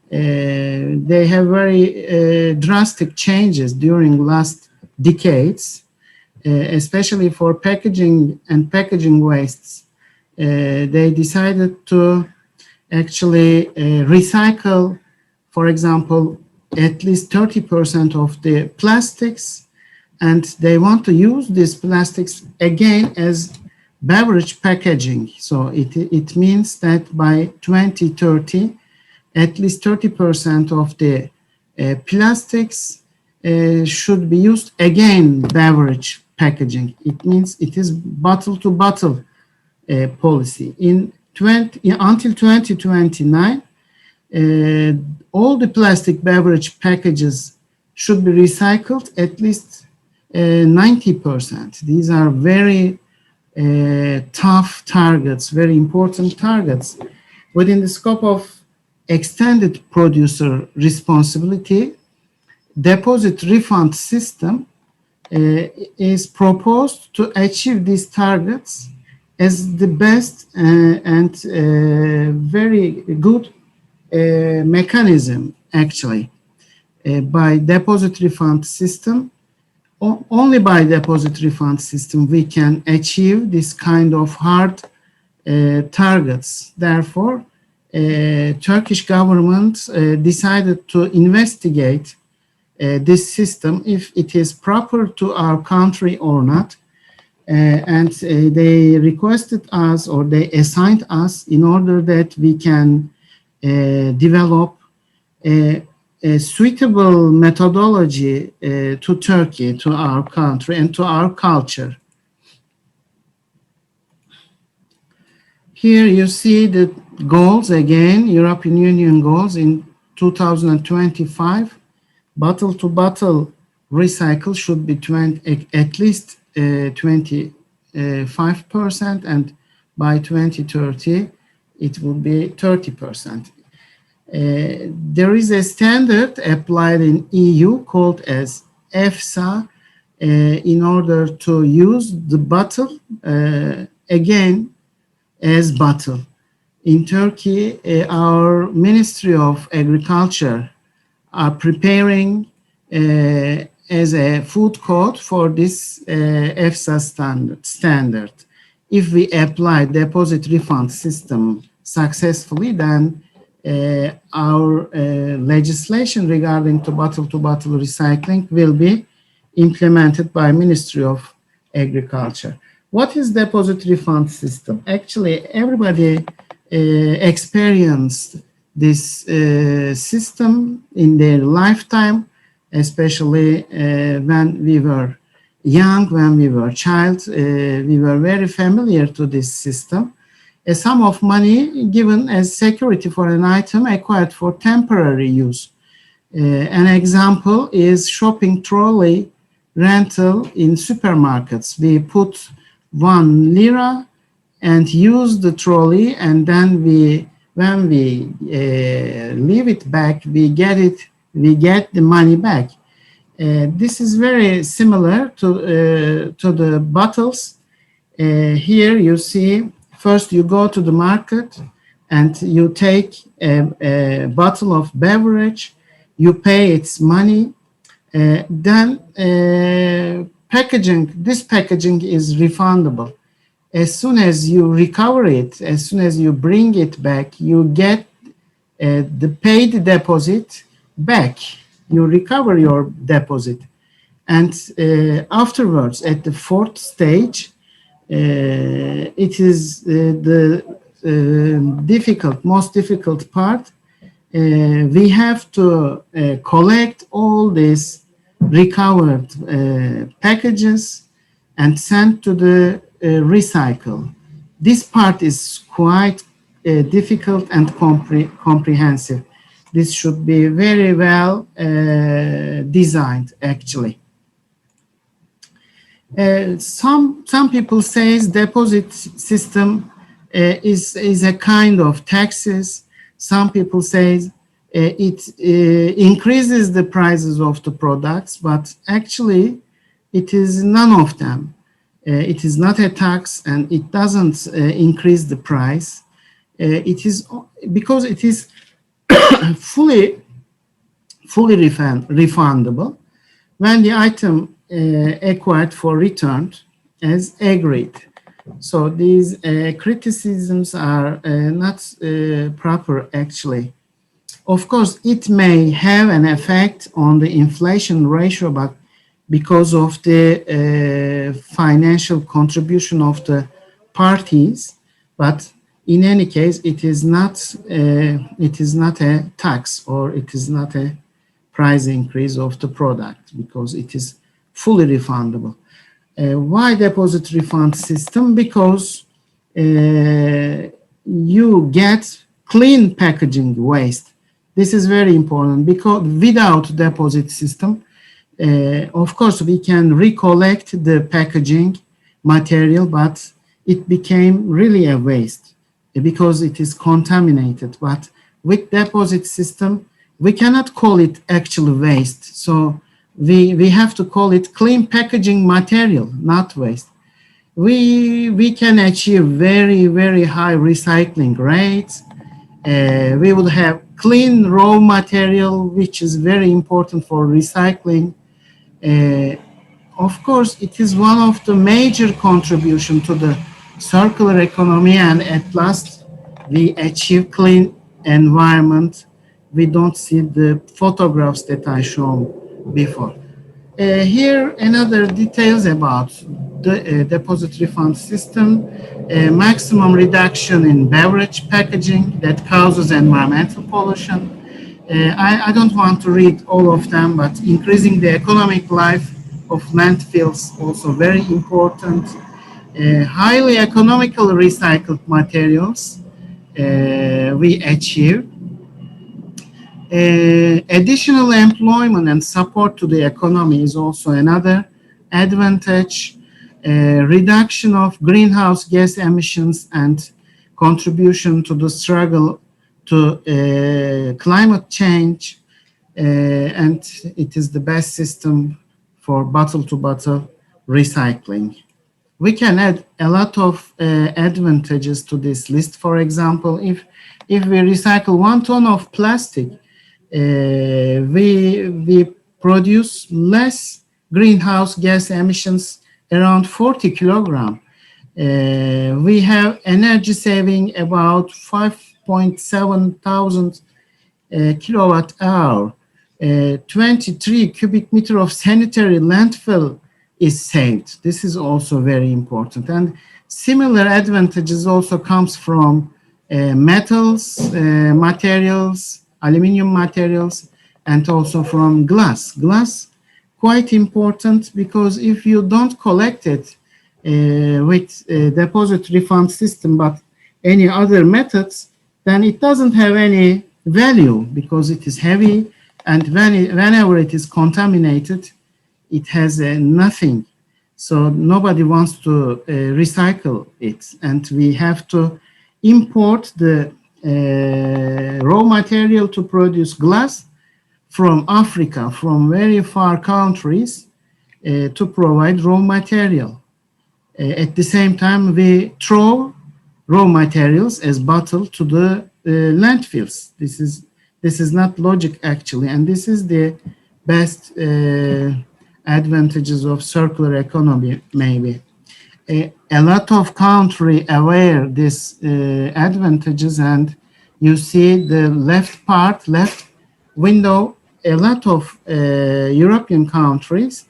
Speaker 4: They have very drastic changes during last decades, especially for packaging and packaging wastes. They decided to actually recycle, for example, at least 30% of the plastics, and they want to use these plastics again as beverage packaging. So it means that by 2030, at least 30% of the plastics should be used again beverage packaging. It means it is bottle to bottle policy. Until 2029, all the plastic beverage packages should be recycled at least 90%. These are very tough targets, very important targets. Within the scope of extended producer responsibility, deposit refund system is proposed to achieve these targets as the best and very good mechanism, actually. By deposit refund system, only by deposit refund system we can achieve this kind of hard targets. Therefore, Turkish government decided to investigate this system, if it is proper to our country or not. And they requested us, or they assigned us, in order that we can develop a a suitable methodology to Turkey, to our country, and to our culture. Here you see the goals again, European Union goals in 2025. Bottle-to-bottle recycle should be at least 25%, and by 2030 it will be 30%. There is a standard applied in EU called as EFSA in order to use the bottle again as bottle. In Turkey, our Ministry of Agriculture are preparing as a food code for this EFSA standard. If we apply deposit refund system successfully, then our legislation regarding to bottle-to-bottle recycling will be implemented by Ministry of Agriculture. What is deposit refund system? Actually, everybody experienced this system in their lifetime, especially when we were young, when we were child, we were very familiar to this system. A sum of money given as security for an item acquired for temporary use. An example is shopping trolley rental in supermarkets. We put 1 lira and use the trolley, and then when we leave it back, we get the money back. This is very similar to the bottles. Here you see, first you go to the market and you take a bottle of beverage, you pay its money, then this packaging is refundable. As soon as you recover it, as soon as you bring it back, you get the paid deposit back. You recover your deposit. And afterwards, at the fourth stage, it is the most difficult part. We have to collect all these recovered packages and send to the recycle. This part is quite difficult and comprehensive. This should be very well designed, actually. Some people say deposit system is a kind of taxes. Some people say it increases the prices of the products, but actually it is none of them. It is not a tax, and it doesn't increase the price. It is because it is fully refundable when the item acquired for returned as agreed. So these criticisms are not proper, actually. Of course, it may have an effect on the inflation ratio, but because of the financial contribution of the parties, but in any case, it is not a tax, or it is not a price increase of the product, because it is fully refundable. Why deposit refund system? Because you get clean packaging waste. This is very important, because without deposit system, of course, we can recollect the packaging material, but it became really a waste because it is contaminated. But with deposit system, we cannot call it actual waste. So we have to call it clean packaging material, not waste. We can achieve very, very high recycling rates. We would have clean raw material, which is very important for recycling. Of course, it is one of the major contribution to the circular economy, and at last we achieve clean environment. We don't see the photographs that I showed before. Here, another details about the deposit refund system, maximum reduction in beverage packaging that causes environmental pollution, I don't want to read all of them, but increasing the economic life of landfills also very important. Highly economical recycled materials we achieve. Additional employment and support to the economy is also another advantage. Reduction of greenhouse gas emissions and contribution to the struggle to climate change, and it is the best system for bottle-to-bottle recycling. We can add a lot of advantages to this list. For example, if we recycle 1 ton of plastic, we produce less greenhouse gas emissions, around 40 kilogram. We have energy saving about 5.7 thousand kilowatt hour. 23 cubic meter of sanitary landfill is saved. This is also very important. And similar advantages also comes from metals, materials, aluminum materials, and also from glass. Glass, quite important, because if you don't collect it with deposit refund system, but any other methods, then it doesn't have any value because it is heavy, and whenever it is contaminated, it has nothing. So nobody wants to recycle it, and we have to import the raw material to produce glass from Africa, from very far countries, to provide raw material. At the same time, we throw raw materials as bottle to the landfills. This is not logic actually, and this is the best advantages of circular economy maybe. A lot of country aware this advantages, and you see the left window, a lot of European countries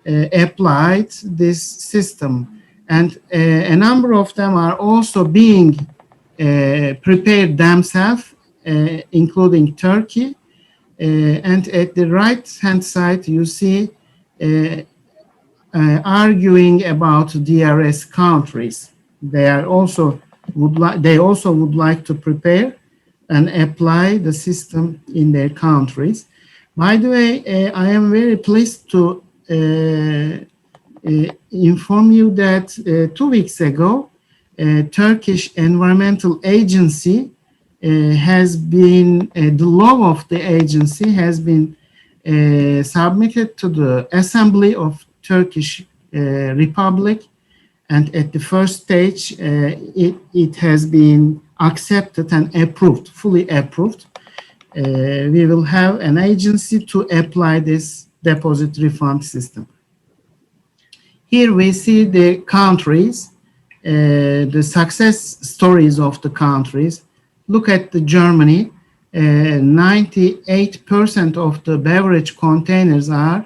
Speaker 4: applied this system, and a number of them are also being prepared themselves, including Turkey. And at the right hand side you see arguing about DRS countries. They also would like to prepare and apply the system in their countries. By the way, I am very pleased to inform you that 2 weeks ago, Turkish Environmental Agency has been, the law of the agency has been submitted to the Assembly of Turkish Republic, and at the first stage it has been accepted and approved, fully approved. We will have an agency to apply this deposit refund system. Here we see the countries, the success stories of the countries. Look at the Germany. 98% of the beverage containers are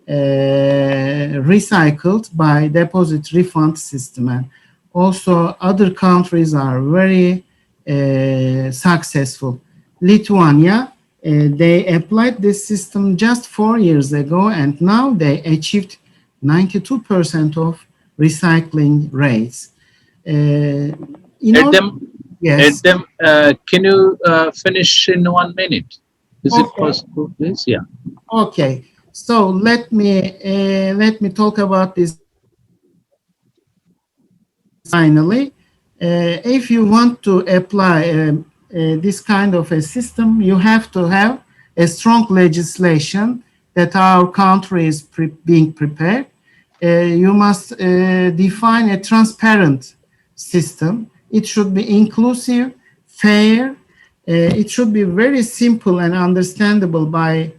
Speaker 4: recycled by deposit refund system, and also other countries are very successful. Lithuania, they applied this system just 4 years ago, and now they achieved 92% of recycling rates. Yes.
Speaker 2: Edem, can you finish in 1 minute? Is it possible, please? Yeah.
Speaker 4: Okay. So let me talk about this finally. If you want to apply this kind of a system, you have to have a strong legislation that our country is being prepared. You must define a transparent system. It should be inclusive, fair. It should be very simple and understandable by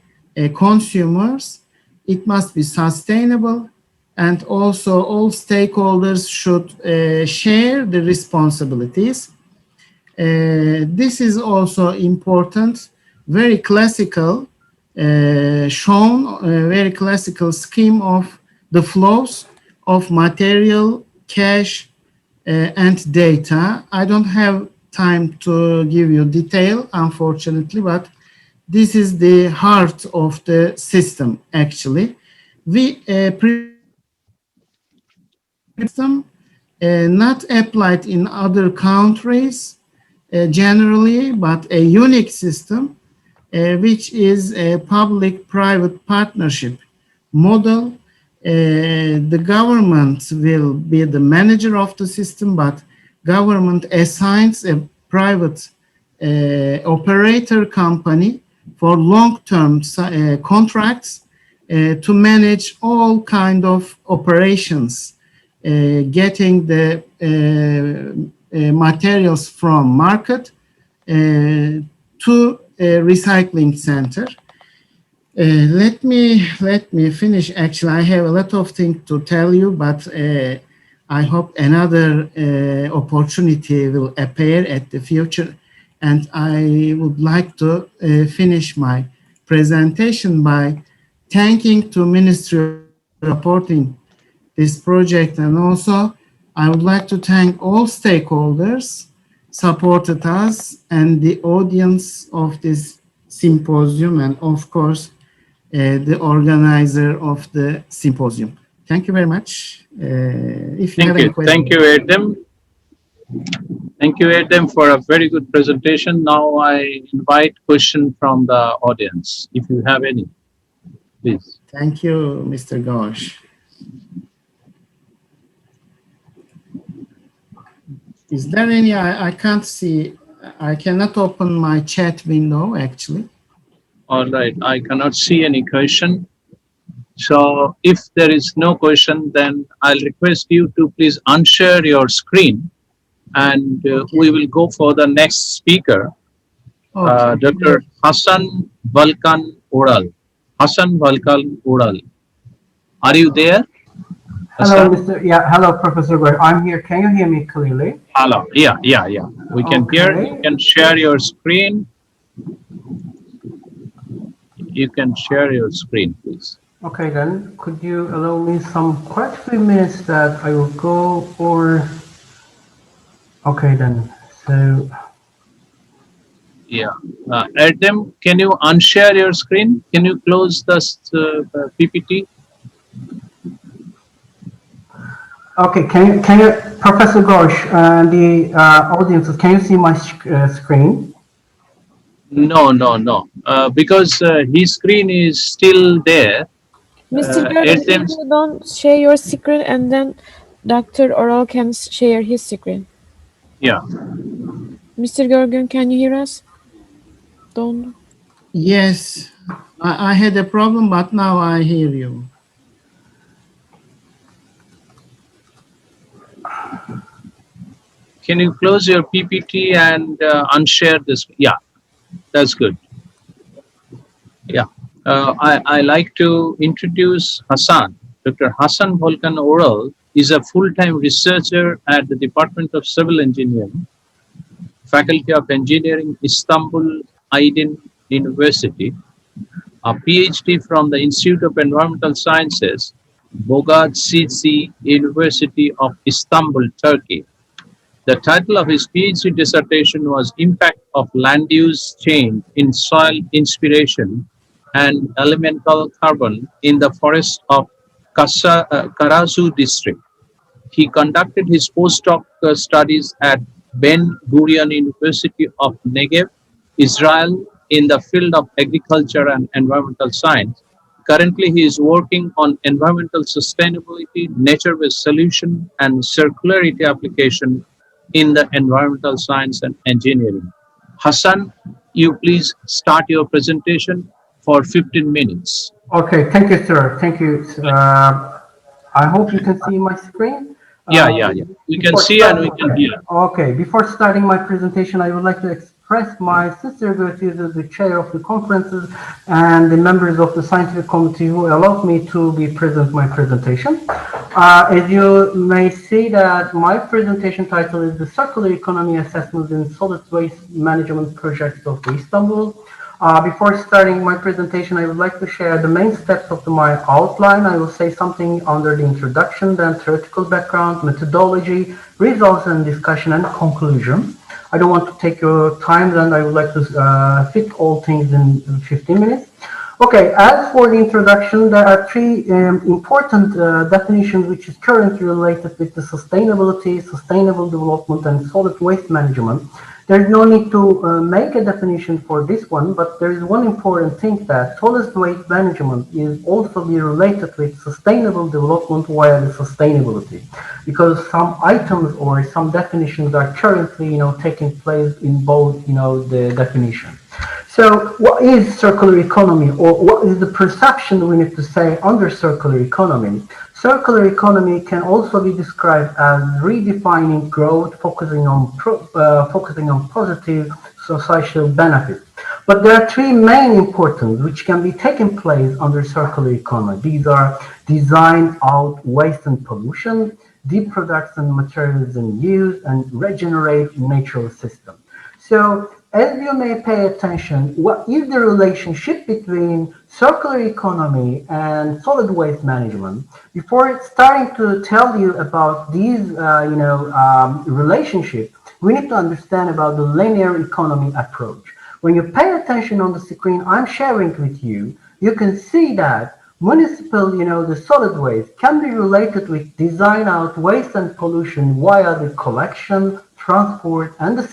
Speaker 4: consumers. It must be sustainable, and also all stakeholders should share the responsibilities. This is also important, very classical, shown a very classical scheme of the flows of material, cash, and data. I don't have time to give you detail, unfortunately, but this is the heart of the system, actually. We system not applied in other countries generally, but a unique system, which is a public-private partnership model. The government will be the manager of the system, but government assigns a private operator company for long-term contracts to manage all kind of operations, getting the materials from market to a recycling center. Let me finish. Actually, I have a lot of things to tell you, but I hope another opportunity will appear at the future. And I would like to finish my presentation by thanking to Ministry for supporting this project. And also, I would like to thank all stakeholders supported us and the audience of this symposium, and of course, the organizer of the symposium. Thank you very much. If you have any questions.
Speaker 2: Thank you, Erdem. Thank you, Erdem, for a very good presentation. Now I invite questions from the audience, if you have any, please.
Speaker 4: Thank you, Mr. Ghosh. Is there any? I can't see. I cannot open my chat window, actually.
Speaker 2: All right, I cannot see any question. So if there is no question, then I'll request you to please unshare your screen, and we will go for the next speaker,
Speaker 4: Okay.
Speaker 2: Dr. Hasan Balkan Oral. Hasan Balkan Oral. Are you there?
Speaker 5: Hello, Mr. Yeah, hello, Professor Ghosh. I'm here. Can you hear me clearly?
Speaker 2: Hello. Yeah. We can hear. You can share your screen. You can share your screen, please.
Speaker 5: Okay, then could you allow me some quite few minutes that I will go over. Okay, then. So.
Speaker 2: Yeah. Erdem, can you unshare your screen? Can you close the PPT?
Speaker 5: Okay, can you, Professor Ghosh, the audience, can you see my screen?
Speaker 2: No. Because his screen is still there.
Speaker 1: Mr. Görgün, if you don't share your screen, and then Dr. Oral can share his screen.
Speaker 2: Yeah.
Speaker 1: Mr. Görgün, can you hear us? Don't.
Speaker 4: Yes, I had a problem, but now I hear you.
Speaker 2: Can you close your PPT and unshare this? Yeah, that's good. Yeah. I like to introduce Hasan. Dr. Hasan Balkan Oral is a full-time researcher at the Department of Civil Engineering, Faculty of Engineering, Istanbul, Aydın University, a PhD from the Institute of Environmental Sciences, Boğaziçi University of Istanbul, Turkey. The title of his PhD dissertation was Impact of Land Use Change in Soil Inspiration and Elemental Carbon in the Forest of Karasu District. He conducted his postdoc studies at Ben Gurion University of Negev, Israel, in the field of agriculture and environmental science. Currently, he is working on environmental sustainability, nature-based solution, and circularity application in the environmental science and engineering. Hasan, you please start your presentation for 15 minutes.
Speaker 5: Okay, thank you, sir. Thank you. I hope you can see my screen.
Speaker 2: Yeah. We can see and we can hear.
Speaker 5: Okay, before starting my presentation, I would like to express my sincere gratitude to the chair of the conferences and the members of the scientific committee who allowed me to be present my presentation. As you may see that my presentation title is the Circular Economy Assessment in Solid Waste Management Project of Istanbul. Before starting my presentation, I would like to share the main steps of my outline. I will say something under the introduction, then theoretical background, methodology, results and discussion, and conclusion. I don't want to take your time, then I would like to fit all things in 15 minutes. Okay, as for the introduction, there are three important definitions which is currently related with the sustainability, sustainable development, and solid waste management. There is no need to make a definition for this one, but there is one important thing that solid waste management is also be related with sustainable development via the sustainability, because some items or some definitions are currently, taking place in both, the definition. So what is circular economy, or what is the perception we need to say under circular economy? Circular economy can also be described as redefining growth, focusing on positive social benefits. But there are three main important which can be taken place under circular economy. These are design out waste and pollution, deep production materials in use, and regenerate natural system. So as you may pay attention, what is the relationship between circular economy and solid waste management? Before starting to tell you about these, relationship, we need to understand about the linear economy approach. When you pay attention on the screen I'm sharing with you, you can see that municipal, the solid waste can be related with design out waste and pollution via the collection, transport, and the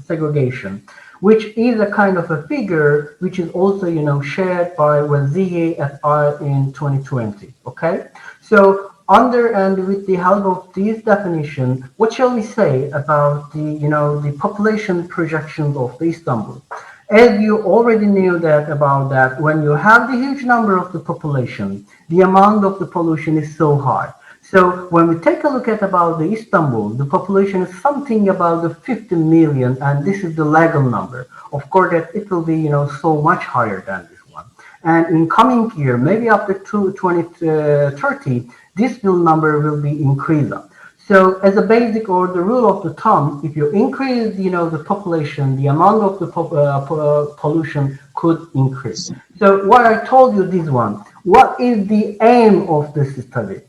Speaker 5: segregation, which is a kind of a figure which is also, shared by Waziye et al. In 2020. Okay, so under and with the help of this definition, what shall we say about the population projections of the Istanbul? As you already knew that about that, when you have the huge number of the population, the amount of the pollution is so high. So when we take a look at about the Istanbul, the population is something about the 50 million, and this is the legal number. Of course, that it will be, so much higher than this one. And in coming year, maybe after 2030, this number will be increased. So as a basic or the rule of the thumb, if you increase, the population, the amount of the pollution could increase. So what I told you this one, what is the aim of this study?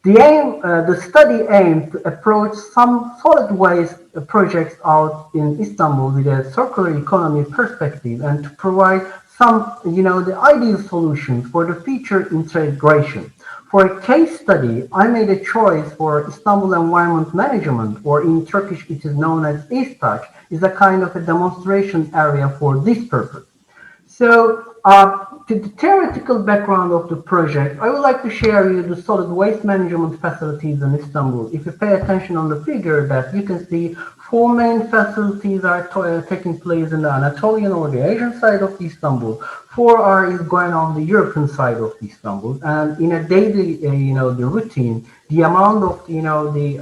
Speaker 5: The study aimed to approach some solid waste projects out in Istanbul with a circular economy perspective and to provide some, the ideal solutions for the future integration. For a case study, I made a choice for Istanbul Environment Management, or in Turkish it is known as İSTAÇ, is a kind of a demonstration area for this purpose. So, to the theoretical background of the project, I would like to share you the solid waste management facilities in Istanbul. If you pay attention on the figure, that you can see 4 main facilities are taking place in the Anatolian or the Asian side of Istanbul. 4 is going on the European side of Istanbul. And in a daily, the routine, the amount of, the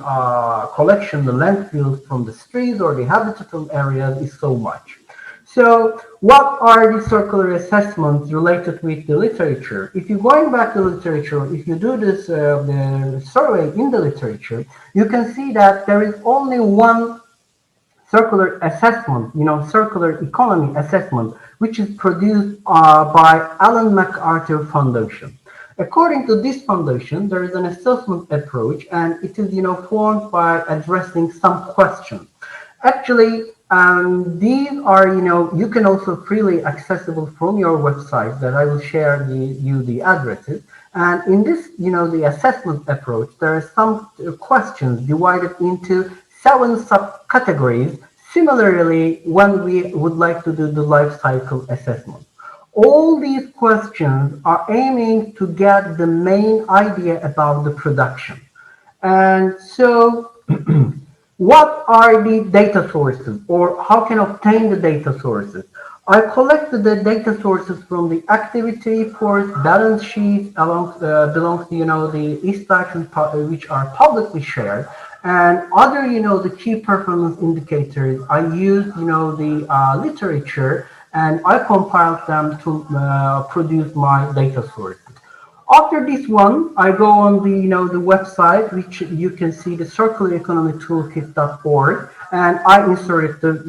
Speaker 5: collection, the landfills from the streets or the habitable areas is so much. So what are the circular assessments related with the literature? If you're going back to literature, if you do this the survey in the literature, you can see that there is only one circular assessment, circular economy assessment, which is produced by Ellen MacArthur Foundation. According to this foundation, there is an assessment approach, and it is, formed by addressing some questions. Actually, these are, you can also freely accessible from your website that I will share the addresses. And in this, the assessment approach, there are some questions divided into 7 subcategories. Similarly, when we would like to do the life cycle assessment. All these questions are aiming to get the main idea about the production. And so, what are the data sources, or how can obtain the data sources? I collected the data sources from the activity reports, balance sheets, belongs to the ISTAC, which are publicly shared, and other the key performance indicators. I used the literature, and I compiled them to produce my data sources. After this one, I go on the website, which you can see, the circulareconomytoolkit.org, and I inserted the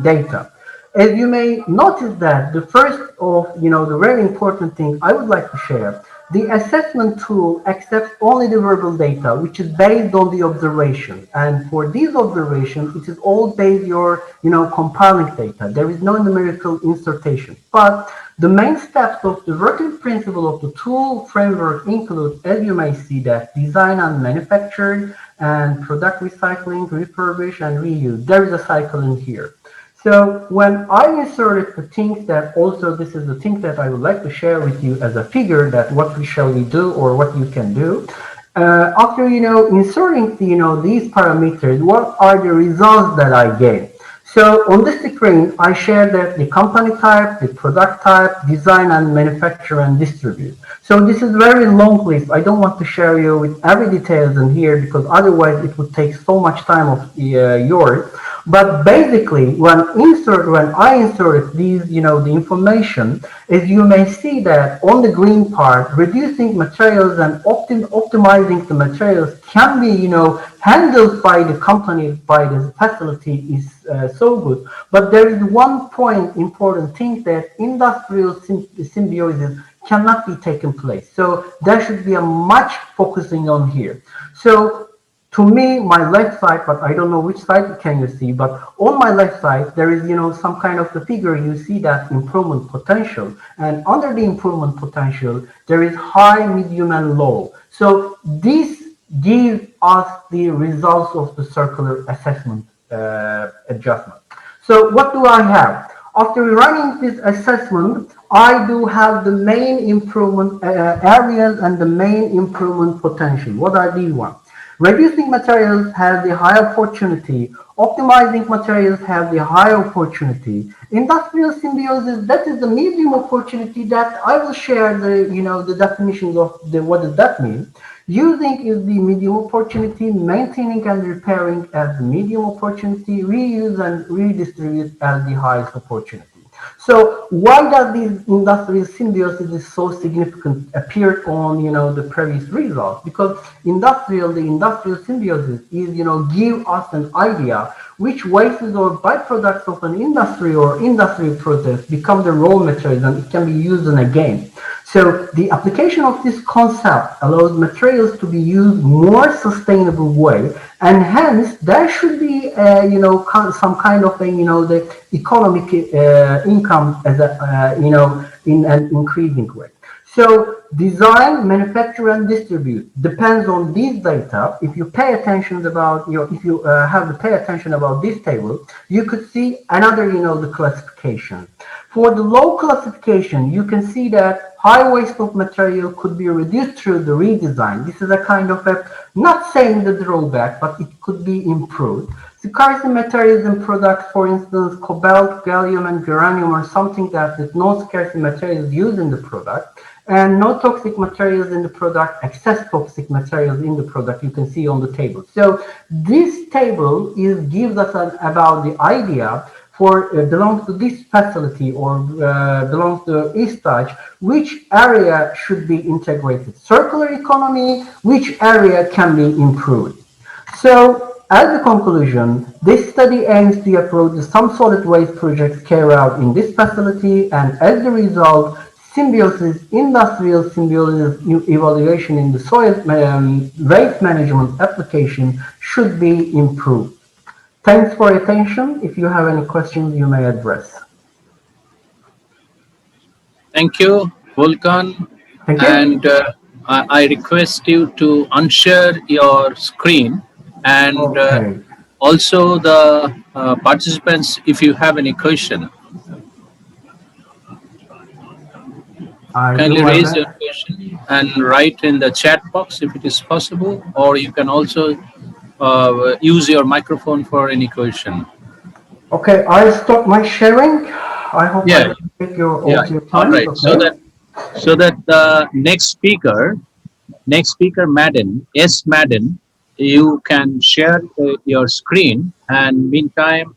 Speaker 5: data. as you may notice that the first of, the very important thing I would like to share, the assessment tool accepts only the verbal data, which is based on the observation. And for these observations, it is all based your, compiling data. There is no numerical insertion. But the main steps of the working principle of the tool framework include, as you may see, that design and manufacture and product recycling, refurbish, and reuse. There is a cycle in here. So when I inserted the things that also this is the thing that I would like to share with you as a figure that what shall we do or what you can do. After, inserting, these parameters, what are the results that I get? So on this screen, I share that the company type, the product type, design and manufacture and distribute. So this is very long list. I don't want to share you with every details in here because otherwise it would take so much time of yours. But basically, when I inserted these, the information, as you may see that on the green part, reducing materials and optimizing the materials can be, handled by the company, by the facility is so good. But there is one point important thing that industrial symbiosis cannot be taken place. So there should be a much focusing on here. So to me, my left side, but I don't know which side can you see, but on my left side, there is, some kind of the figure, you see that improvement potential. And under the improvement potential, there is high, medium, and low. So this gives us the results of the circular assessment adjustment. So what do I have? After running this assessment, I do have the main improvement areas and the main improvement potential. What are these ones? Reducing materials has the high opportunity. Optimizing materials have the high opportunity. Industrial symbiosis, that is the medium opportunity that I will share the, the definitions of what does that mean. Using is the medium opportunity, maintaining and repairing as the medium opportunity, reuse and redistribute as the highest opportunity. So why does this industrial symbiosis is so significant appeared on, the previous results? Because the industrial symbiosis is, give us an idea which wastes or byproducts of an industry or industrial process become the raw materials and it can be used in again. So the application of this concept allows materials to be used more sustainable way, and hence there should be, some kind of a, the economic income as a, in an increasing way. So design, manufacture, and distribute depends on these data. If you pay attention about, if you have to pay attention about this table, you could see another, the classification. For the low classification, you can see that high waste of material could be reduced through the redesign. This is a kind of a, not saying the drawback, but it could be improved. Scarce materials and products, for instance, cobalt, gallium, and uranium are something that is no scarce materials used in the product, and no toxic materials in the product, excess toxic materials in the product you can see on the table. So this table gives us about the idea for belongs to this facility or belongs to ESTAJ, which area should be integrated. Circular economy, which area can be improved. So as a conclusion, this study aims to approach some solid waste projects carried out in this facility, and as a result, symbiosis, industrial symbiosis evaluation in the soil waste management application should be improved. Thanks for your attention. If you have any questions, you may address.
Speaker 2: Thank you, Volkan.
Speaker 5: Thank you.
Speaker 2: And I request you to unshare your screen and
Speaker 5: Okay.
Speaker 2: also the participants, if you have any question. Kindly raise your question and write in the chat box if it is possible, or you can also use your microphone for any question.
Speaker 5: Okay, I stop my sharing. I hope I don't take your time.
Speaker 2: All right.
Speaker 5: Okay.
Speaker 2: So that the next speaker, Maden, Maden, you can share your screen. And meantime,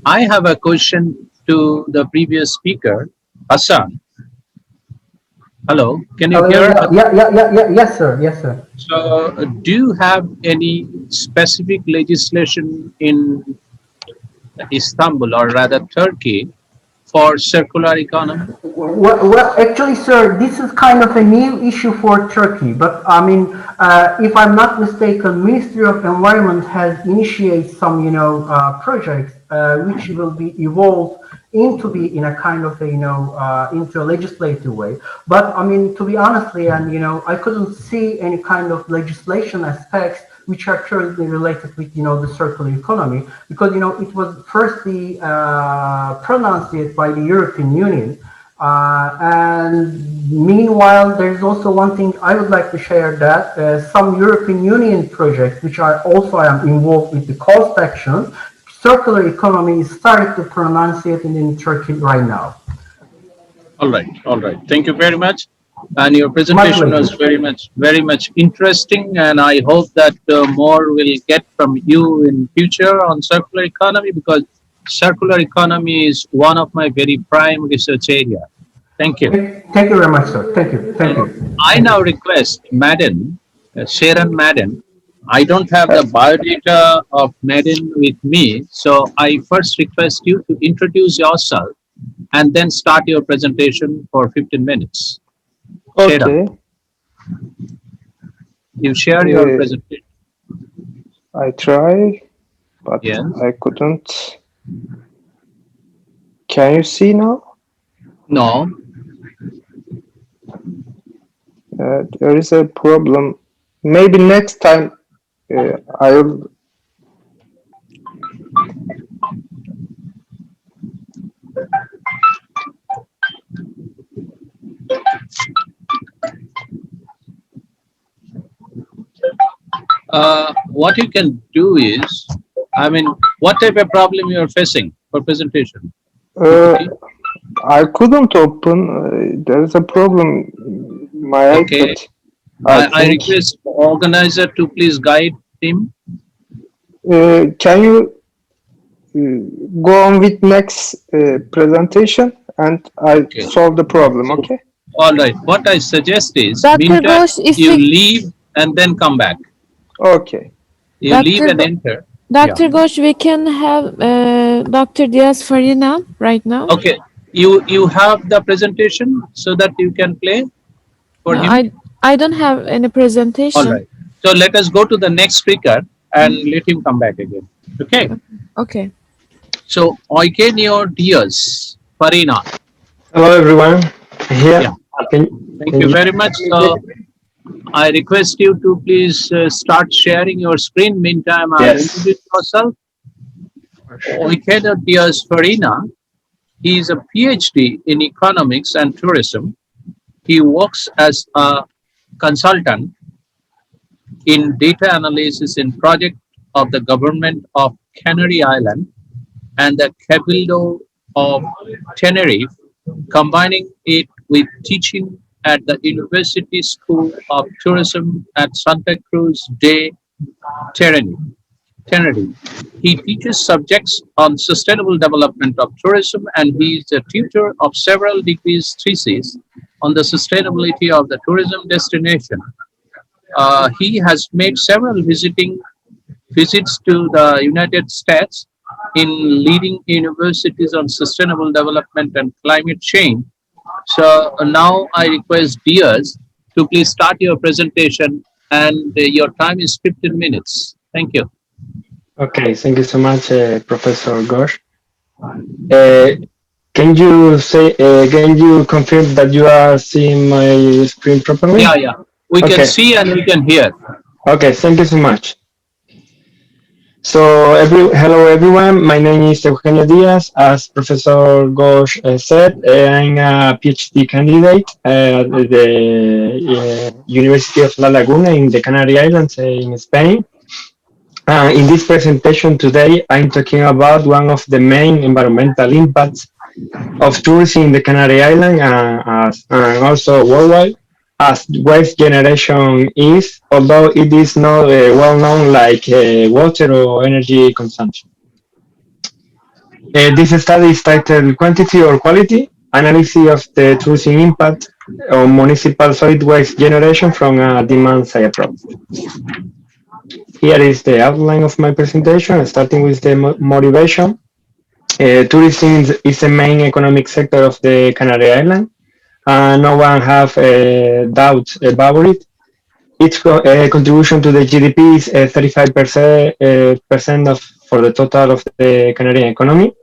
Speaker 2: I have a question to the previous speaker, Hassan. Hello, can you hear?
Speaker 5: Yes, sir. Yes, sir.
Speaker 2: So, do you have any specific legislation in Istanbul, or rather Turkey, for circular economy?
Speaker 5: Well, actually, sir, this is kind of a new issue for Turkey. But I mean, if I'm not mistaken, Ministry of Environment has initiated some, projects which will be evolved into be in a kind of a, into a legislative way. But I mean, to be honestly, and I couldn't see any kind of legislation aspects which are currently related with, the circular economy, because, it was firstly pronounced by the European Union. And meanwhile, there's also one thing I would like to share, that some European Union projects, which are also involved with the cost action, circular economy is starting to pronounce it in Turkey right now.
Speaker 2: All right. Thank you very much. And your presentation was very much interesting. And I hope that more will get from you in future on circular economy, because circular economy is one of my very prime research area. Thank you.
Speaker 5: Thank you very much, sir. Thank you.
Speaker 2: I now request Maden, Maden. I don't have the biodata of Maden with me, so I first request you to introduce yourself and then start your presentation for 15 minutes.
Speaker 6: Okay.
Speaker 2: You share your presentation.
Speaker 6: I try, but
Speaker 2: Yes.
Speaker 6: I couldn't. Can you see now?
Speaker 2: No.
Speaker 6: There is a problem. Maybe next time I'll.
Speaker 2: What you can do is, I mean, what type of problem you are facing for presentation?
Speaker 6: I couldn't open. There is a problem. My
Speaker 2: Okay.
Speaker 6: iPad.
Speaker 2: I request organizer to please guide him.
Speaker 6: Can you go on with next presentation and I solve the problem? Okay.
Speaker 2: All right. What I suggest is,
Speaker 1: Dr.
Speaker 2: meantime,
Speaker 1: Ghosh, if
Speaker 2: you
Speaker 1: we-
Speaker 2: leave and then come back.
Speaker 6: Okay.
Speaker 2: You
Speaker 1: Dr.
Speaker 2: leave and
Speaker 1: Go-
Speaker 2: enter.
Speaker 1: Dr. Ghosh, we can have Dr. Diaz Farina right now.
Speaker 2: Okay. You have the presentation so that you can play for
Speaker 1: No,
Speaker 2: him.
Speaker 1: I don't have any presentation.
Speaker 2: All right. So let us go to the next speaker and let him come back again. Okay.
Speaker 1: Okay.
Speaker 2: So Eugenio Diaz Farina.
Speaker 7: Hello, everyone. Here.
Speaker 2: Yeah. Thank you very much. So I request you to please start sharing your screen. Meantime, I'll introduce yourself. Eugenio Diaz Farina. He is a PhD in economics and tourism. He works as a consultant in data analysis in project of the government of Canary Island and the Cabildo of Tenerife, combining it with teaching at the University School of Tourism at Santa Cruz de Tenerife. He teaches subjects on sustainable development of tourism, and he is a tutor of several degrees theses on the sustainability of the tourism destination. He has made several visits to the United States in leading universities on sustainable development and climate change. So now I request Diaz to please start your presentation, and your time is 15 minutes. Thank you.
Speaker 7: Okay, thank you so much, Professor Ghosh. Can you confirm that you are seeing my screen properly?
Speaker 2: Yeah. We can see and we can hear.
Speaker 7: Okay, thank you so much. So, hello everyone. My name is Eugenio Diaz. As Professor Ghosh said, I'm a PhD candidate at the University of La Laguna in the Canary Islands in Spain. In this presentation today, I'm talking about one of the main environmental impacts of tourism in the Canary Islands and also worldwide, as waste generation is, although it is not well known like water or energy consumption. This study is titled Quantity or Quality? Analysis of the tourism impact on municipal solid waste generation from a demand side approach. Here is the outline of my presentation, starting with the motivation. Tourism is the main economic sector of the Canary Islands. No one have doubts about it. Its contribution to the GDP is 35% for the total of the Canadian economy.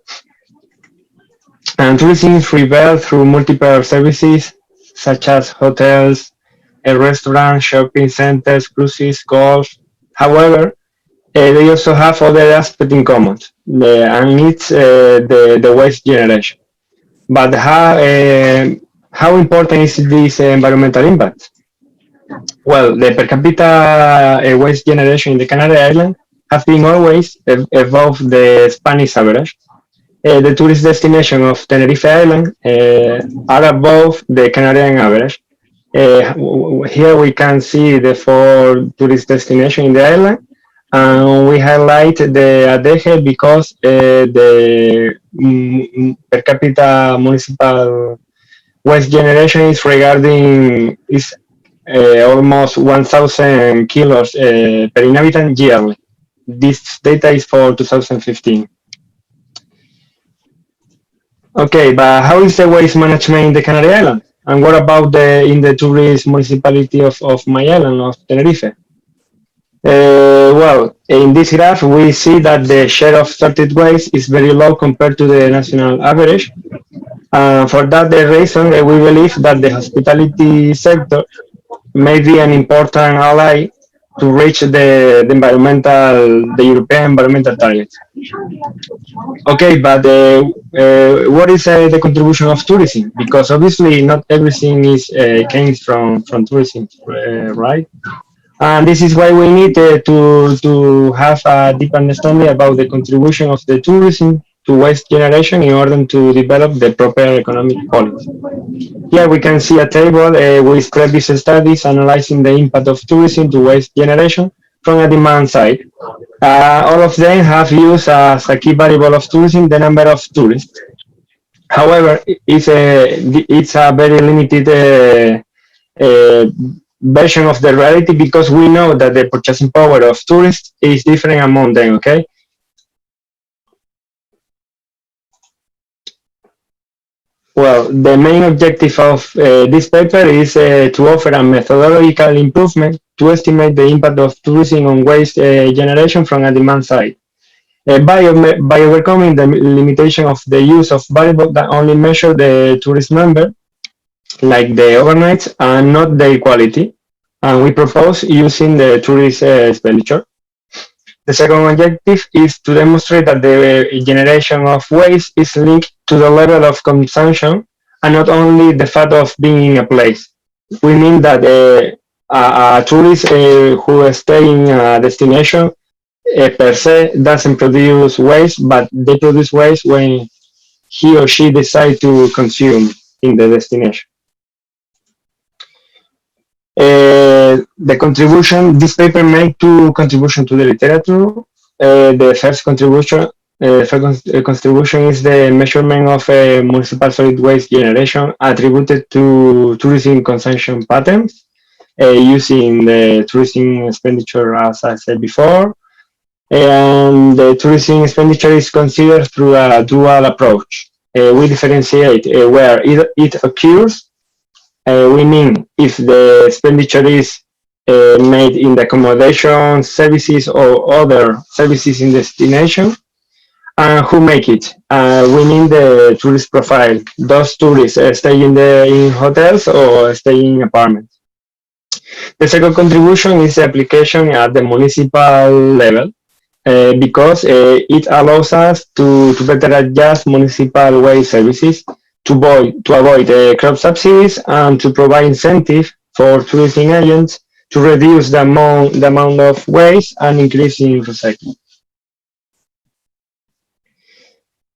Speaker 7: And tourism is revealed through multiple services such as hotels, restaurants, shopping centers, cruises, golf. However, they also have other aspects in common, and it's the waste generation. But how important is this environmental impact? Well, the per capita waste generation in the Canary Islands have been always above the Spanish average. The tourist destination of Tenerife Island are above the Canadian average. Here we can see the 4 tourist destinations in the island, and we highlight the Adeje because the per capita municipal waste generation is almost 1,000 kilos per inhabitant yearly. This data is for 2015. Okay, but how is the waste management in the Canary Islands? And what about in the tourist municipality of my island, of Tenerife? Well, in this graph, we see that the share of sorted waste is very low compared to the national average. For that reason, we believe that the hospitality sector may be an important ally to reach the European environmental targets. Okay, but what is the contribution of tourism? Because obviously not everything came from tourism, right? And this is why we need to have a deep understanding about the contribution of the tourism to waste generation in order to develop the proper economic policy. Here we can see a table with previous studies analyzing the impact of tourism to waste generation from a demand side. All of them have used as a key variable of tourism the number of tourists. However, it's a very limited version of the reality because we know that the purchasing power of tourists is different among them, okay? Well, the main objective of this paper is to offer a methodological improvement to estimate the impact of tourism on waste generation from a demand side. By overcoming the limitation of the use of variables that only measure the tourist number, like the overnights, and not their quality. And we propose using the tourist expenditure. The second objective is to demonstrate that the generation of waste is linked to the level of consumption and not only the fact of being in a place. We mean that a tourist who stays in a destination per se doesn't produce waste, but they produce waste when he or she decides to consume in the destination. The contribution, this paper made 2 contributions to the literature. The first contribution is the measurement of municipal solid waste generation attributed to tourism consumption patterns using the tourism expenditure, as I said before. And the tourism expenditure is considered through a dual approach. We differentiate where it occurs. We mean if the expenditure is made in the accommodation, services, or other services in destination, and who make it. We mean the tourist profile. Those tourists stay in hotels or stay in apartments. The second contribution is the application at the municipal level. Because it allows us to better adjust municipal waste services to avoid crop subsidies and to provide incentive for tourism agents to reduce the amount of waste and increase in recycling.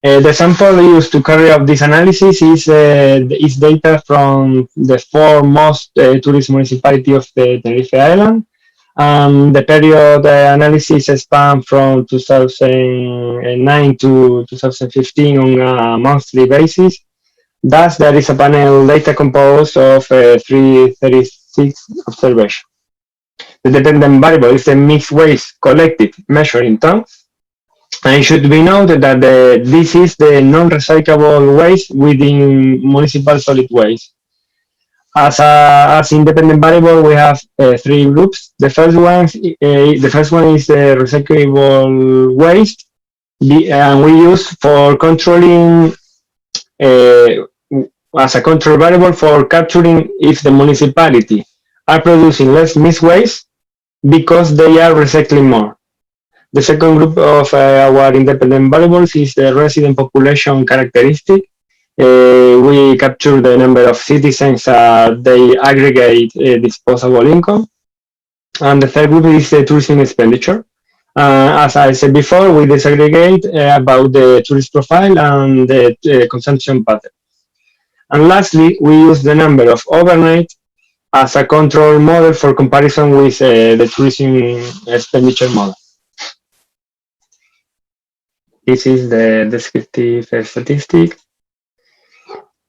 Speaker 7: The sample used to carry out this analysis is data from the 4 most tourist municipalities of the Tenerife Island. The period analysis spanned from 2009 to 2015 on a monthly basis. Thus, there is a panel data composed of 336 observations. The dependent variable is the mixed waste collected measured in tons. And it should be noted that this is the non-recyclable waste within municipal solid waste. As independent variable, we have three groups. The first one is the recyclable waste, and we use for controlling as a control variable for capturing if the municipality are producing less mixed waste because they are recycling more. The second group of our independent variables is the resident population characteristic. We capture the number of citizens they aggregate disposable income. And the third group is the tourism expenditure. As I said before, we disaggregate about the tourist profile and the consumption pattern. And lastly, we use the number of overnight as a control model for comparison with the tourism expenditure model. This is the descriptive statistic.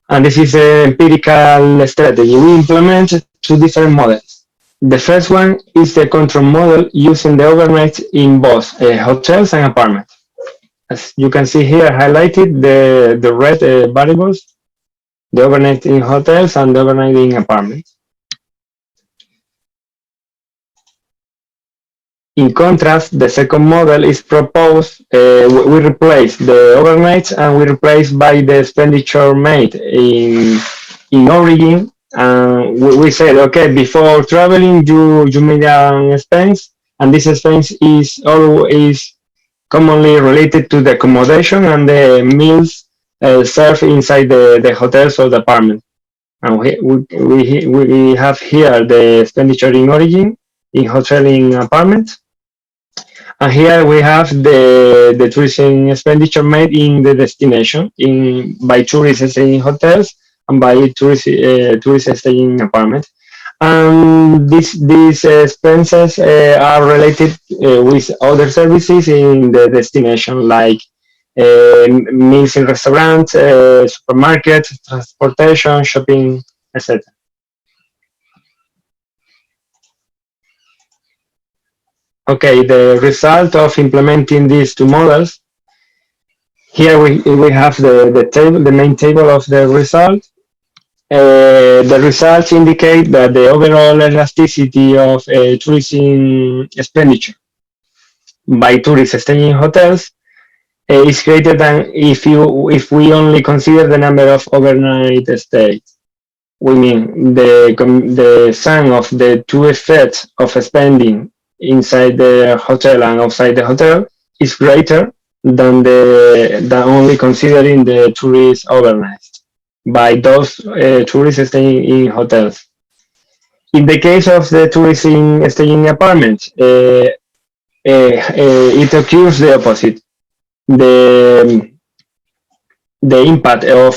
Speaker 7: And this is an empirical strategy. We implement two different models. The first one is the control model using the overnight in both hotels and apartments. As you can see here, highlighted the red variables, the overnight in hotels and the overnight in apartments. In contrast, the second model is proposed, we replace the overnights and we replace by the expenditure made in origin. We said, okay, before traveling, you made an expense, and this expense is always commonly related to the accommodation and the meals served inside the hotels or the apartment. And we have here the expenditure in origin, in hotel, in apartment. And here we have the tourism expenditure made in the destination, by tourists staying in hotels and by tourists staying in apartments. And these expenses are related with other services in the destination, like meals in restaurants, supermarkets, transportation, shopping, etc. Okay, the result of implementing these two models. Here we have the main table of the result. The results indicate that the overall elasticity of tourism expenditure by tourists staying in hotels is greater than if we only consider the number of overnight stays. We mean the sum of the two effects of spending inside the hotel and outside the hotel is greater than only considering the tourist overnight by those tourists staying in hotels. In the case of the tourists staying in apartments, it occurs the opposite. The impact of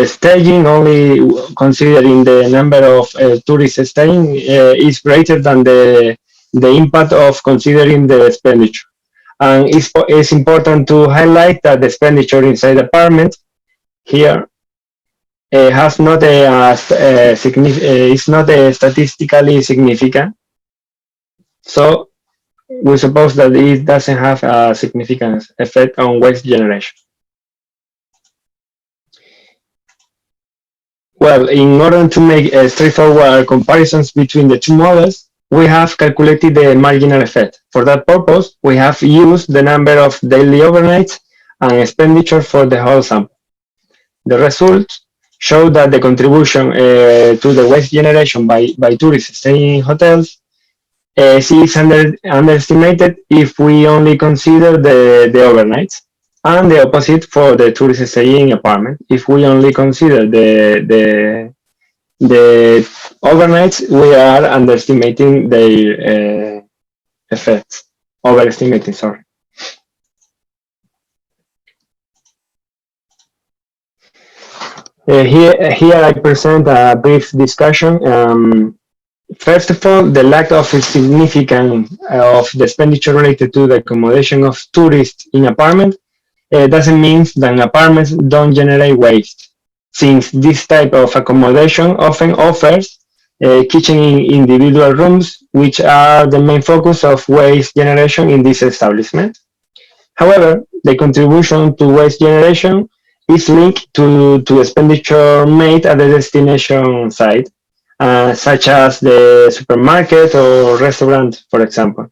Speaker 7: staying only considering the number of tourists staying is greater than the impact of considering the expenditure. And it's important to highlight that the expenditure inside the apartment here has not is not statistically significant. So we suppose that it doesn't have a significant effect on waste generation. Well, in order to make straightforward comparisons between the two models, we have calculated the marginal effect. For that purpose, we have used the number of daily overnights and expenditure for the whole sample. The results show that the contribution to the waste generation by tourists staying in hotels is underestimated if we only consider the overnights, and the opposite for the tourists staying in apartment. If we only consider the overnights, we are underestimating their effects. Overestimating, sorry. Here I present a brief discussion. First of all, the lack of significance of the expenditure related to the accommodation of tourists in apartment doesn't mean that apartments don't generate waste, since this type of accommodation often offers kitchen in individual rooms, which are the main focus of waste generation in this establishment. However, the contribution to waste generation is linked to expenditure made at the destination site, such as the supermarket or restaurant, for example.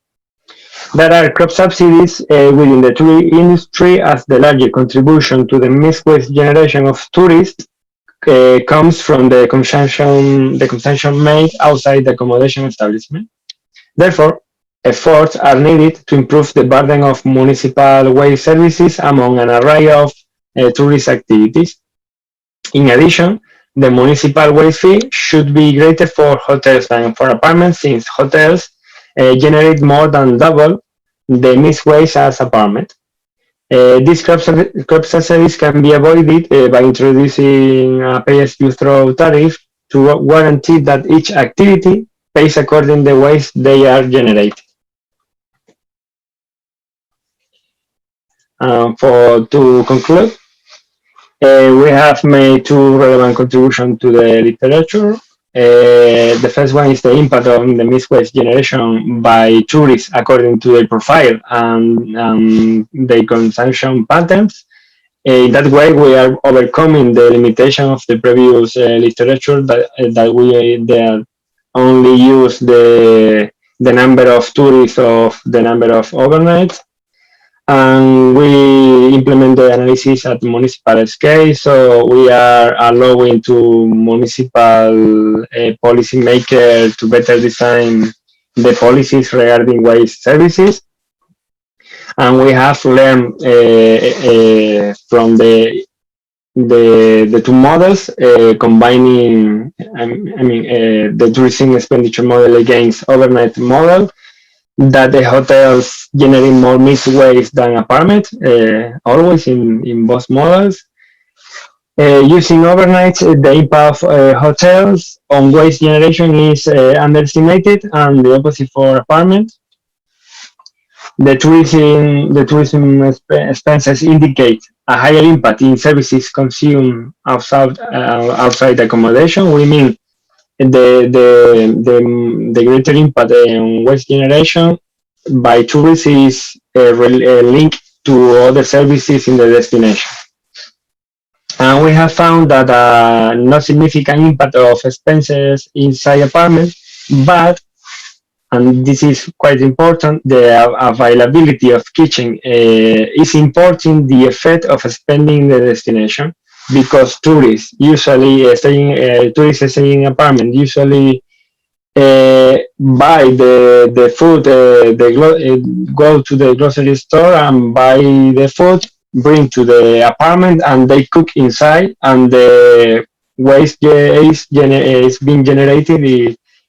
Speaker 7: There are crop subsidies within the tourism industry, as the larger contribution to the mixed waste generation of tourists comes from the consumption made outside the accommodation establishment. Therefore, efforts are needed to improve the burden of municipal waste services among an array of tourist activities. In addition, the municipal waste fee should be greater for hotels than for apartments, since hotels generate more than double the mixed waste as apartment. These crop subsidies can be avoided by introducing a pay-as-you-throw tariff to guarantee that each activity pays according to the waste they are generating. To conclude, we have made two relevant contributions to the literature. The first one is the impact on the mixed waste generation by tourists according to their profile and their consumption patterns. In that way, we are overcoming the limitation of the previous literature that we only use the number of tourists of the number of overnights. And we implement the analysis at municipal scale, so we are allowing to municipal policymakers to better design the policies regarding waste services. And we have learned from the two models, combining, the tourism expenditure model against overnight model, that the hotels generate more mixed waste than apartments, always in both models. Using overnights, the impact of hotels on waste generation is underestimated, and the opposite for apartments. The tourism expenses indicate a higher impact in services consumed outside accommodation. We mean the greater impact on waste generation by tourists is linked to other services in the destination. And we have found that no significant impact of expenses inside apartments, but, and this is quite important, the availability of kitchen is important the effect of spending in the destination. Because tourists usually staying in apartment usually buy the food, go to the grocery store and buy the food, bring to the apartment, and they cook inside, and the waste is being generated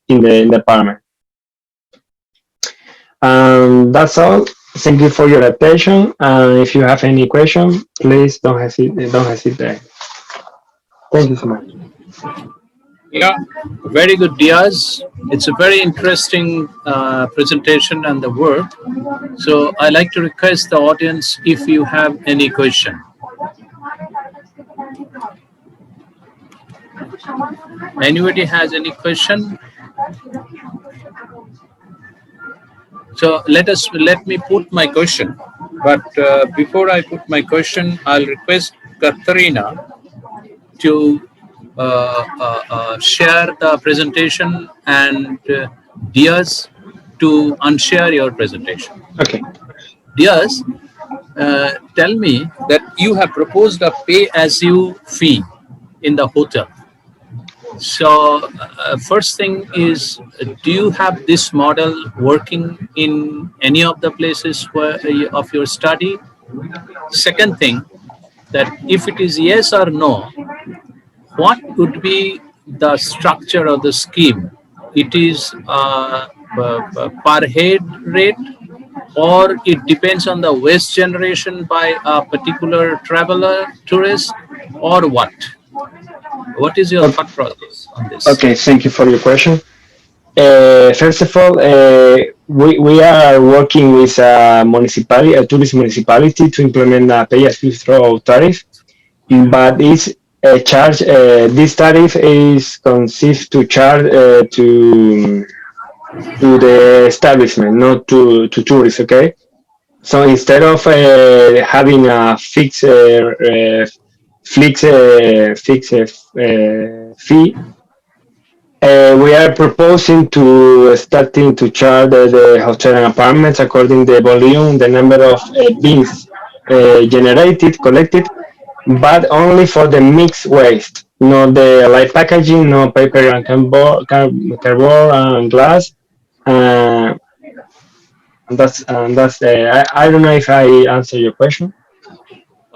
Speaker 7: in the apartment. And that's all. Thank you for your attention. And if you have any question, please don't hesitate. Thank you so much.
Speaker 2: Yeah, very good, Diaz. It's a very interesting presentation and the work. So I like to request the audience if you have any question. Anybody has any question? So let me put my question. But before I put my question, I'll request Katharina to share the presentation, and Diaz to unshare your presentation.
Speaker 7: Okay.
Speaker 2: Diaz, tell me that you have proposed a pay-as-you fee in the hotel. So first thing is, do you have this model working in any of the places of your study? Second thing, that if it is yes or no, what would be the structure of the scheme? It is per head rate, or it depends on the waste generation by a particular traveler, tourist, or what? What is your thought process on this?
Speaker 7: Okay, thank you for your question. First of all, we are working with a tourist municipality to implement a pay-as-you-throw tariff, but it's a charge. This tariff is conceived to charge to the establishment, not to tourists. Okay, So instead of having a fixed fee, we are proposing to starting to charge the hotel and apartments according to the volume, the number of bins collected, but only for the mixed waste, not the light packaging, no paper and cardboard and glass. I don't know if I answer your question.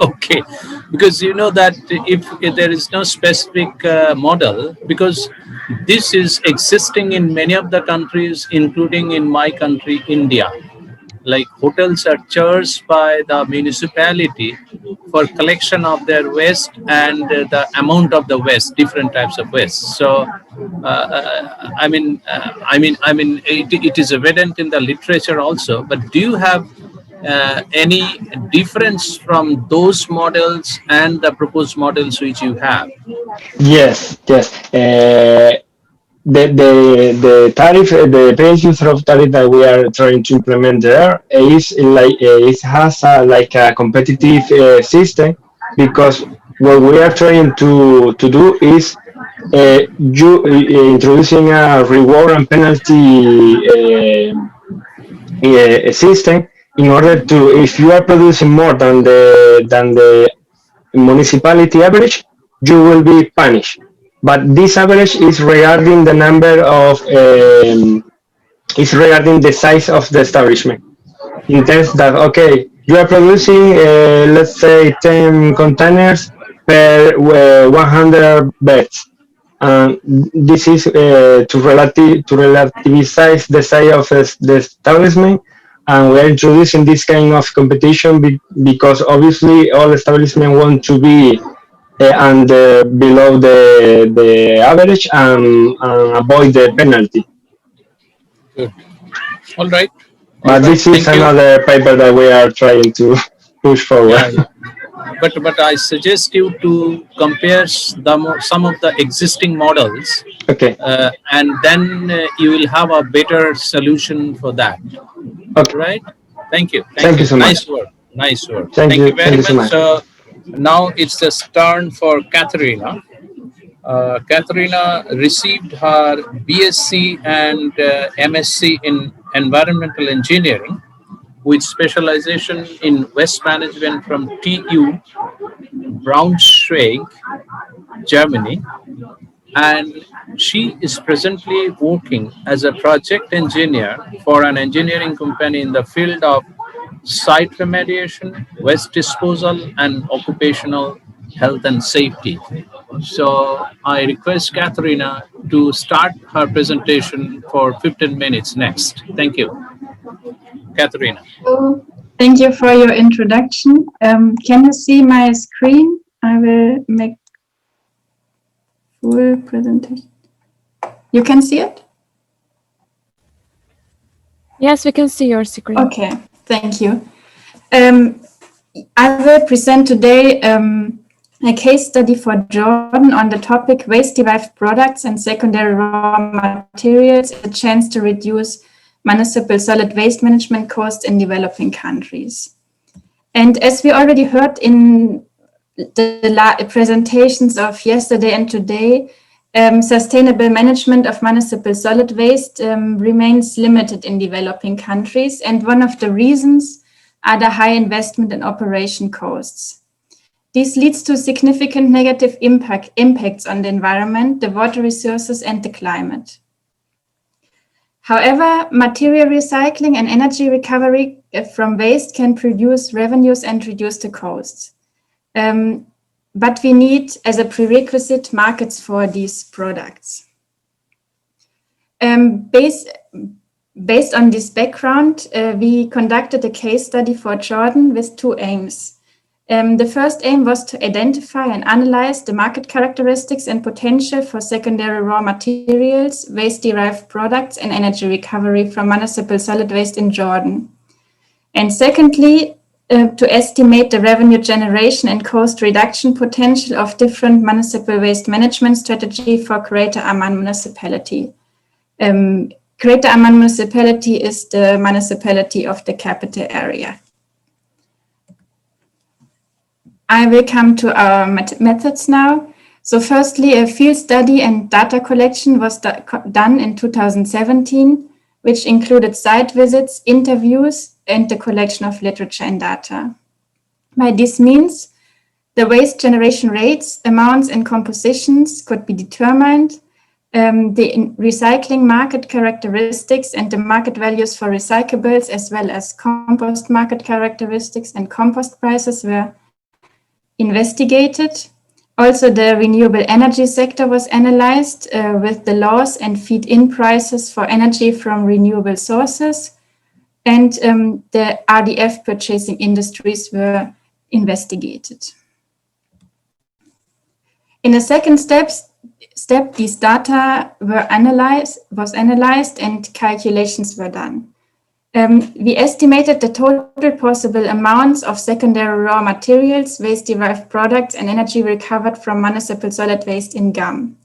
Speaker 2: Okay, because you know that if there is no specific model, because this is existing in many of the countries, including in my country, India. Like hotels are charged by the municipality for collection of their waste and the amount of the waste, different types of waste. So, it is evident in the literature also. But do you have any difference from those models and the proposed models which you have?
Speaker 7: Yes, yes. The tariff, the pay-as-you-throw tariff that we are trying to implement there is like it has like a competitive system, because what we are trying to do is introducing a reward and penalty system, in order to, if you are producing more than the municipality average, you will be punished. But this average is regarding the number of is regarding the size of the establishment. In terms that, okay, you are producing let's say 10 containers per 100 beds. This is to relativize the size of the establishment, and we're introducing this kind of competition because obviously all establishments want to be below the average and avoid the penalty.
Speaker 2: Good. All right.
Speaker 7: But this is another paper that we are trying to push forward.
Speaker 2: Yeah. But I suggest you to compare some of the existing models.
Speaker 7: Okay.
Speaker 2: And then you will have a better solution for that.
Speaker 7: Okay.
Speaker 2: Right? Thank you.
Speaker 7: Thank you so much.
Speaker 2: Nice work. Nice work.
Speaker 7: Thank you
Speaker 2: very
Speaker 7: so much.
Speaker 2: So now it's the turn for Katharina. Katharina received her BSc and MSc in Environmental Engineering with specialization in waste management from TU Braunschweig, Germany. And she is presently working as a project engineer for an engineering company in the field of site remediation, waste disposal, and occupational health and safety. So I request Katharina to start her presentation for 15 minutes next. Thank you. Katharina.
Speaker 8: So, thank you for your introduction. Can you see my screen? I will make full presentation. You can see it?
Speaker 1: Yes, we can see your screen.
Speaker 8: Okay, thank you. I will present today a case study for Jordan on the topic waste-derived products and secondary raw materials, a chance to reduce municipal solid waste management costs in developing countries. And as we already heard in the presentations of yesterday and today, sustainable management of municipal solid waste remains limited in developing countries, and one of the reasons are the high investment and operation costs. This leads to significant negative impacts on the environment, the water resources, and the climate. However, material recycling and energy recovery from waste can produce revenues and reduce the costs. But we need, as a prerequisite, markets for these products. Based on this background, we conducted a case study for Jordan with two aims. The first aim was to identify and analyze the market characteristics and potential for secondary raw materials, waste-derived products, and energy recovery from municipal solid waste in Jordan. And secondly, to estimate the revenue generation and cost reduction potential of different municipal waste management strategy for Greater Amman municipality. Greater Amman municipality is the municipality of the capital area, I will come to our methods now. So firstly, a field study and data collection was done in 2017, which included site visits, interviews, and the collection of literature and data. By this means, the waste generation rates, amounts, and compositions could be determined. The recycling market characteristics and the market values for recyclables, as well as compost market characteristics and compost prices were investigated. Also, the renewable energy sector was analyzed with the laws and feed-in prices for energy from renewable sources. And the RDF purchasing industries were investigated. In the second step, these data were analyzed and calculations were done. We estimated the total possible amounts of secondary raw materials, waste-derived products, and energy recovered from municipal solid waste in GAM.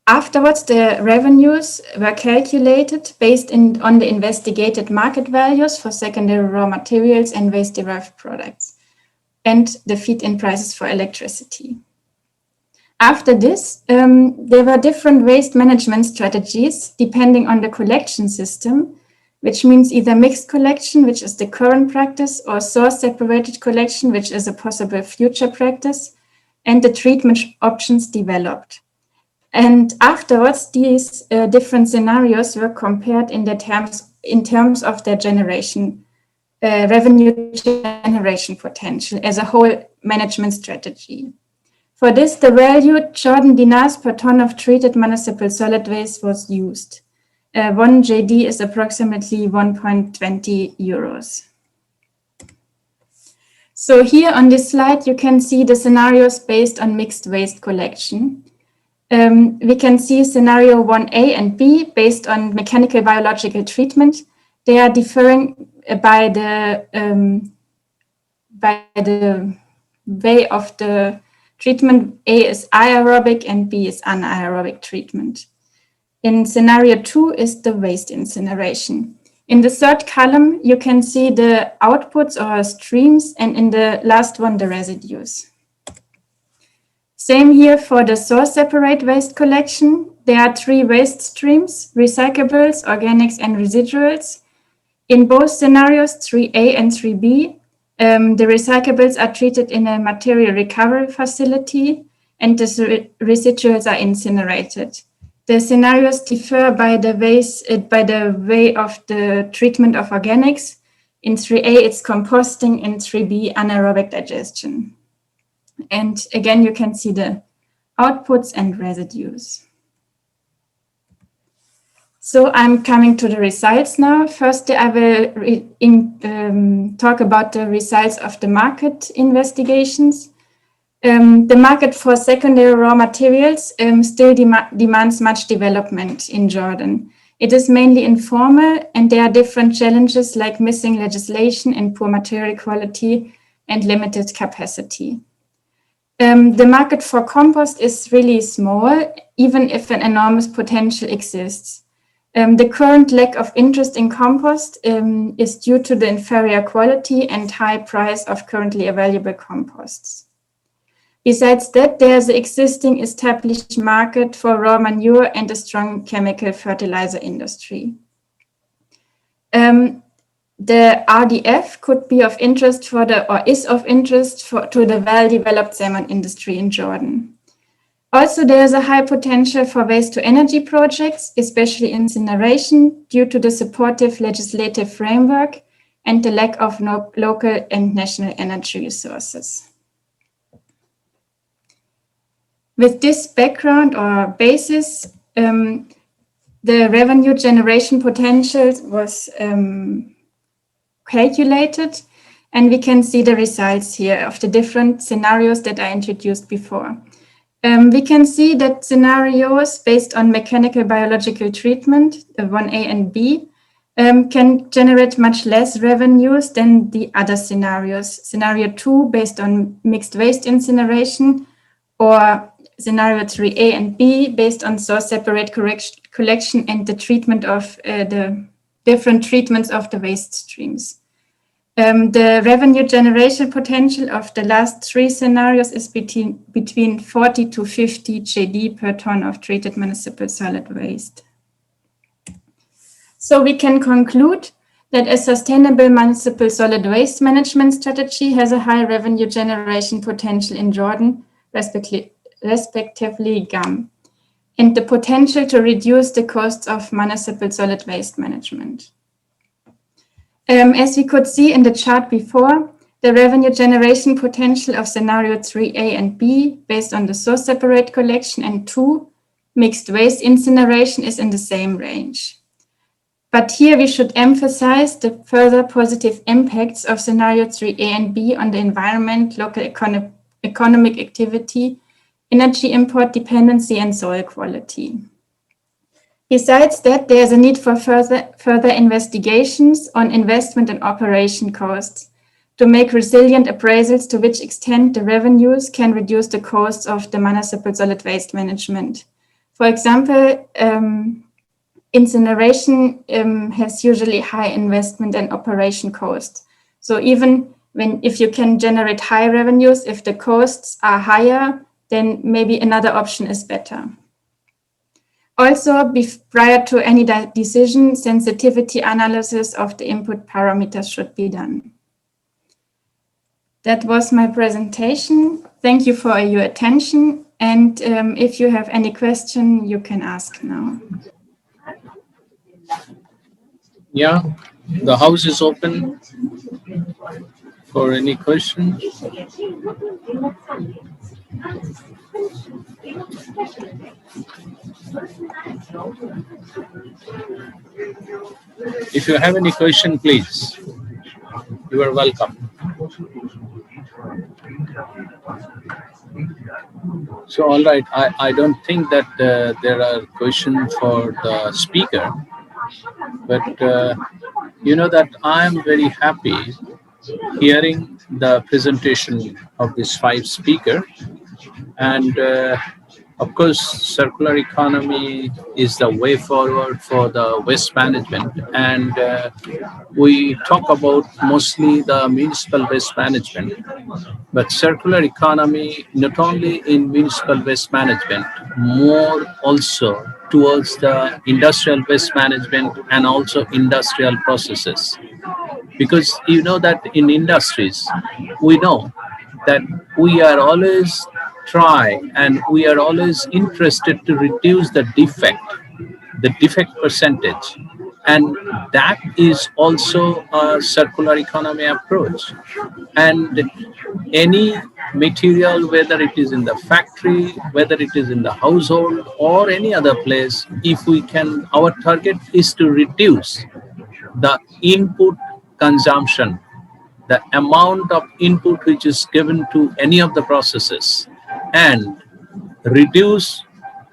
Speaker 8: Afterwards, the revenues were calculated based on the investigated market values for secondary raw materials and waste-derived products, and the feed-in prices for electricity. After this, there were different waste management strategies depending on the collection system, which means either mixed collection, which is the current practice, or source-separated collection, which is a possible future practice, and the treatment options developed. And afterwards, these different scenarios were compared in terms of their generation, revenue generation potential as a whole management strategy. For this, the value Jordan dinars per ton of treated municipal solid waste was used. 1 JD is approximately 1.20 euros. So here on this slide, you can see the scenarios based on mixed waste collection. We can see scenario 1A and B based on mechanical biological treatment. They are differing by the way of the treatment. A is aerobic and B is anaerobic treatment. In scenario 2 is the waste incineration. In the third column, you can see the outputs or streams, and in the last one, the residues. Same here for the source separate waste collection. There are 3 waste streams: recyclables, organics, and residuals. In both scenarios, 3A and 3B, the recyclables are treated in a material recovery facility and the residuals are incinerated. The scenarios differ by the way of the treatment of organics. In 3A, it's composting. In 3B, anaerobic digestion. And again, you can see the outputs and residues. So I'm coming to the results now. First, I will talk about the results of the market investigations. The market for secondary raw materials still demands much development in Jordan. It is mainly informal, and there are different challenges like missing legislation and poor material quality and limited capacity. The market for compost is really small, even if an enormous potential exists. The current lack of interest in compost is due to the inferior quality and high price of currently available composts. Besides that, there's an existing established market for raw manure and a strong chemical fertilizer industry. The RDF could be of interest is of interest to the well-developed salmon industry in Jordan. Also, there is a high potential for waste-to-energy projects, especially incineration, due to the supportive legislative framework and the lack of local and national energy resources. With this background or basis, the revenue generation potential was calculated, and we can see the results here of the different scenarios that I introduced before. We can see that scenarios based on mechanical biological treatment, 1A and B, can generate much less revenues than the other scenarios. Scenario 2 based on mixed waste incineration, or scenario 3A and B based on source separate collection and the treatment of the different treatments of the waste streams. The revenue generation potential of the last 3 scenarios is between 40 to 50 JD per ton of treated municipal solid waste. So we can conclude that a sustainable municipal solid waste management strategy has a high revenue generation potential in Jordan, respectively GAM, and the potential to reduce the costs of municipal solid waste management. As we could see in the chart before, the revenue generation potential of scenario 3A and B, based on the source separate collection, and 2, mixed waste incineration, is in the same range. But here we should emphasize the further positive impacts of scenario 3A and B on the environment, local economic activity, energy import dependency, and soil quality. Besides that, there is a need for further investigations on investment and operation costs to make resilient appraisals to which extent the revenues can reduce the costs of the municipal solid waste management. For example, incineration has usually high investment and operation costs. So even if you can generate high revenues, if the costs are higher, then maybe another option is better. Also, prior to any decision, sensitivity analysis of the input parameters should be done. That was my presentation. Thank you for your attention. And if you have any question, you can ask now.
Speaker 2: Yeah, the house is open for any questions. If you have any question, please, you are welcome. So, all right, I don't think that there are questions for the speaker, but you know that I am very happy hearing the presentation of these 5 speakers. And of course, circular economy is the way forward for the waste management. And we talk about mostly the municipal waste management, but circular economy, not only in municipal waste management, more also towards the industrial waste management and also industrial processes. Because you know that in industries, we know that we are always and we are always interested to reduce the defect percentage. And that is also a circular economy approach. And any material, whether it is in the factory, whether it is in the household or any other place, if we can, our target is to reduce the input consumption, the amount of input which is given to any of the processes, and reduce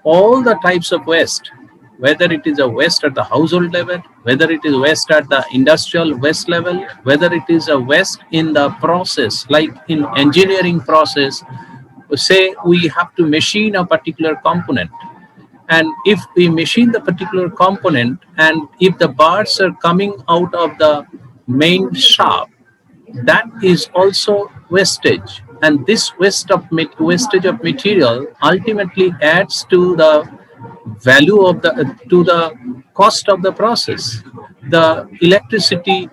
Speaker 2: all the types of waste, whether it is a waste at the household level, whether it is waste at the industrial waste level, whether it is a waste in the process, like in engineering process, say we have to machine a particular component. And if we machine the particular component, and if the bars are coming out of the main shop, that is also wastage. And this wastage of material ultimately adds to the value of to the cost of the process. The electricity,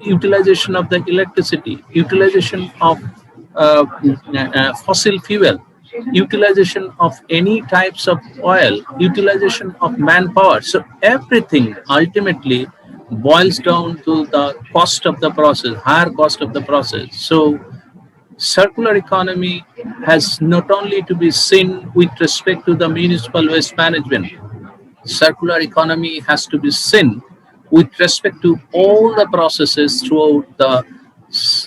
Speaker 2: utilization of the electricity, utilization of fossil fuel, utilization of any types of oil, utilization of manpower. So everything ultimately boils down to the cost of the process, higher cost of the process. So circular economy has not only to be seen with respect to the municipal waste management. Circular economy has to be seen with respect to all the processes throughout the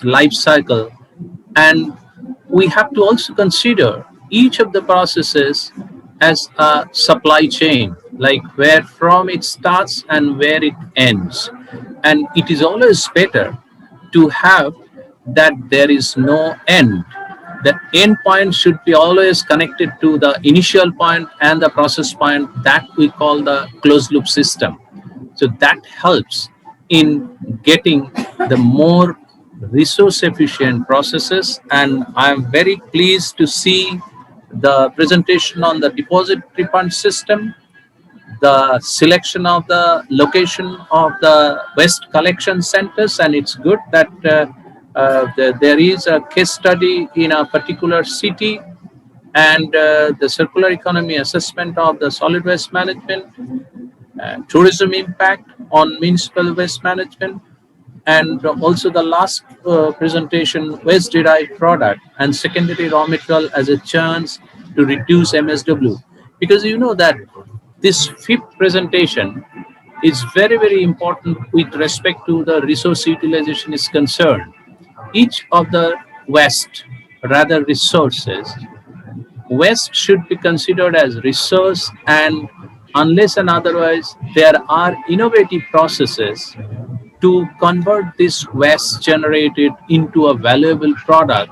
Speaker 2: life cycle. And we have to also consider each of the processes as a supply chain, like where from it starts and where it ends. And it is always better to have that there is no end. The end point should be always connected to the initial point and the process point, that we call the closed loop system. So that helps in getting the more resource efficient processes. And I'm very pleased to see the presentation on the deposit refund system, the selection of the location of the waste collection centers, and it's good that there is a case study in a particular city, and the circular economy assessment of the solid waste management, tourism impact on municipal waste management, and also the last presentation, waste derived product and secondary raw material as a chance to reduce MSW. Because you know that this fifth presentation is very, very important with respect to the resource utilization is concerned. Each of the waste, rather resources, waste should be considered as resource, and unless and otherwise there are innovative processes to convert this waste generated into a valuable product,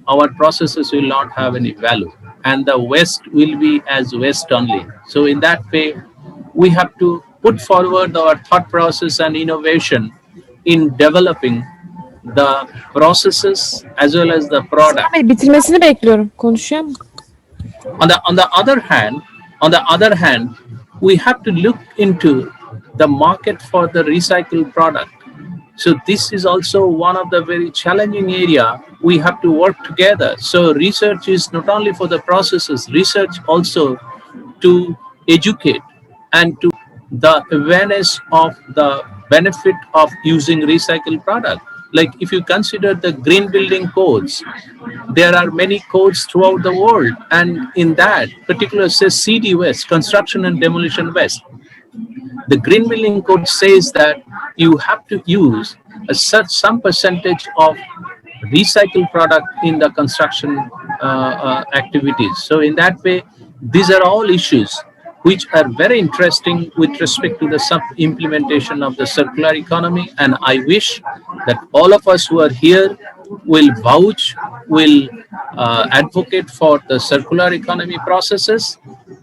Speaker 2: our processes will not have any value and the waste will be as waste only. So in that way, we have to put forward our thought process and innovation in developing the processes as well as the product.
Speaker 1: Bitirmesini bekliyorum. Konuşuyor mu?
Speaker 2: On the other hand, we have to look into the market for the recycled product. So this is also one of the very challenging area we have to work together. So research is not only for the processes, research also to educate and to the awareness of the benefit of using recycled product. Like if you consider the green building codes, there are many codes throughout the world, and in that particular says CD waste, construction and demolition waste. The green building code says that you have to use some percentage of recycled product in the construction activities. So in that way, these are all issues which are very interesting with respect to the implementation of the circular economy. And I wish that all of us who are here will vouch, will advocate for the circular economy processes.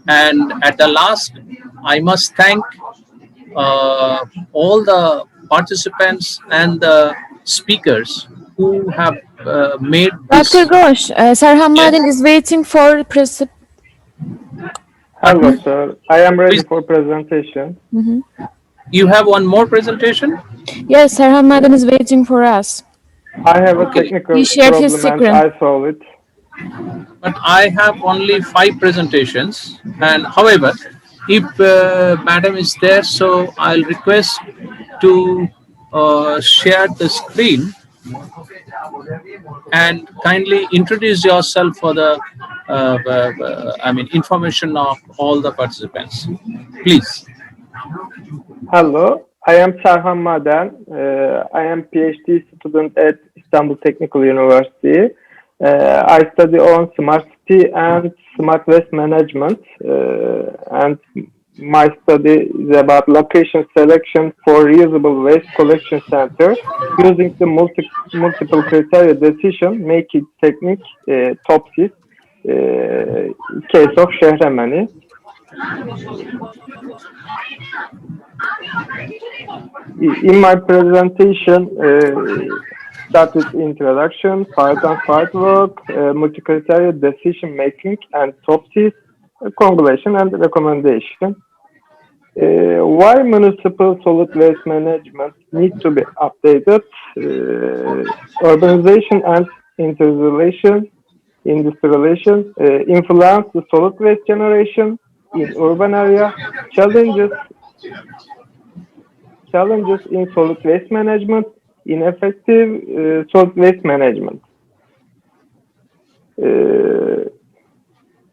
Speaker 2: And at the last, I must thank all the participants and the speakers who have made this.
Speaker 1: Dr. Ghosh, Serhan Maden is waiting for
Speaker 6: Hello, sir. I am ready for presentation.
Speaker 2: You have one more presentation?
Speaker 1: Yes, Serhan Maden is waiting for us.
Speaker 6: I have a technical
Speaker 1: He shared his
Speaker 6: problem
Speaker 1: screen.
Speaker 6: and I solve it.
Speaker 2: But I have only 5 presentations. And however, if Madam is there, so I'll request to share the screen and kindly introduce yourself for the information of all the participants. Please.
Speaker 6: Hello, I am Serhan Maden. I am PhD student at Istanbul Technical University. I study on smart city and smart waste management, and my study is about location selection for reusable waste collection center using the multiple criteria decision making technique, TOPSIS, case of Şehremini. In my presentation, start with introduction, part and part work, multi-criteria decision making, and TOPSIS, conclusion and recommendation. Why municipal solid waste management needs to be updated? Urbanization and industrialization influence the solid waste generation in urban area. Challenges in solid waste management, ineffective solid waste management.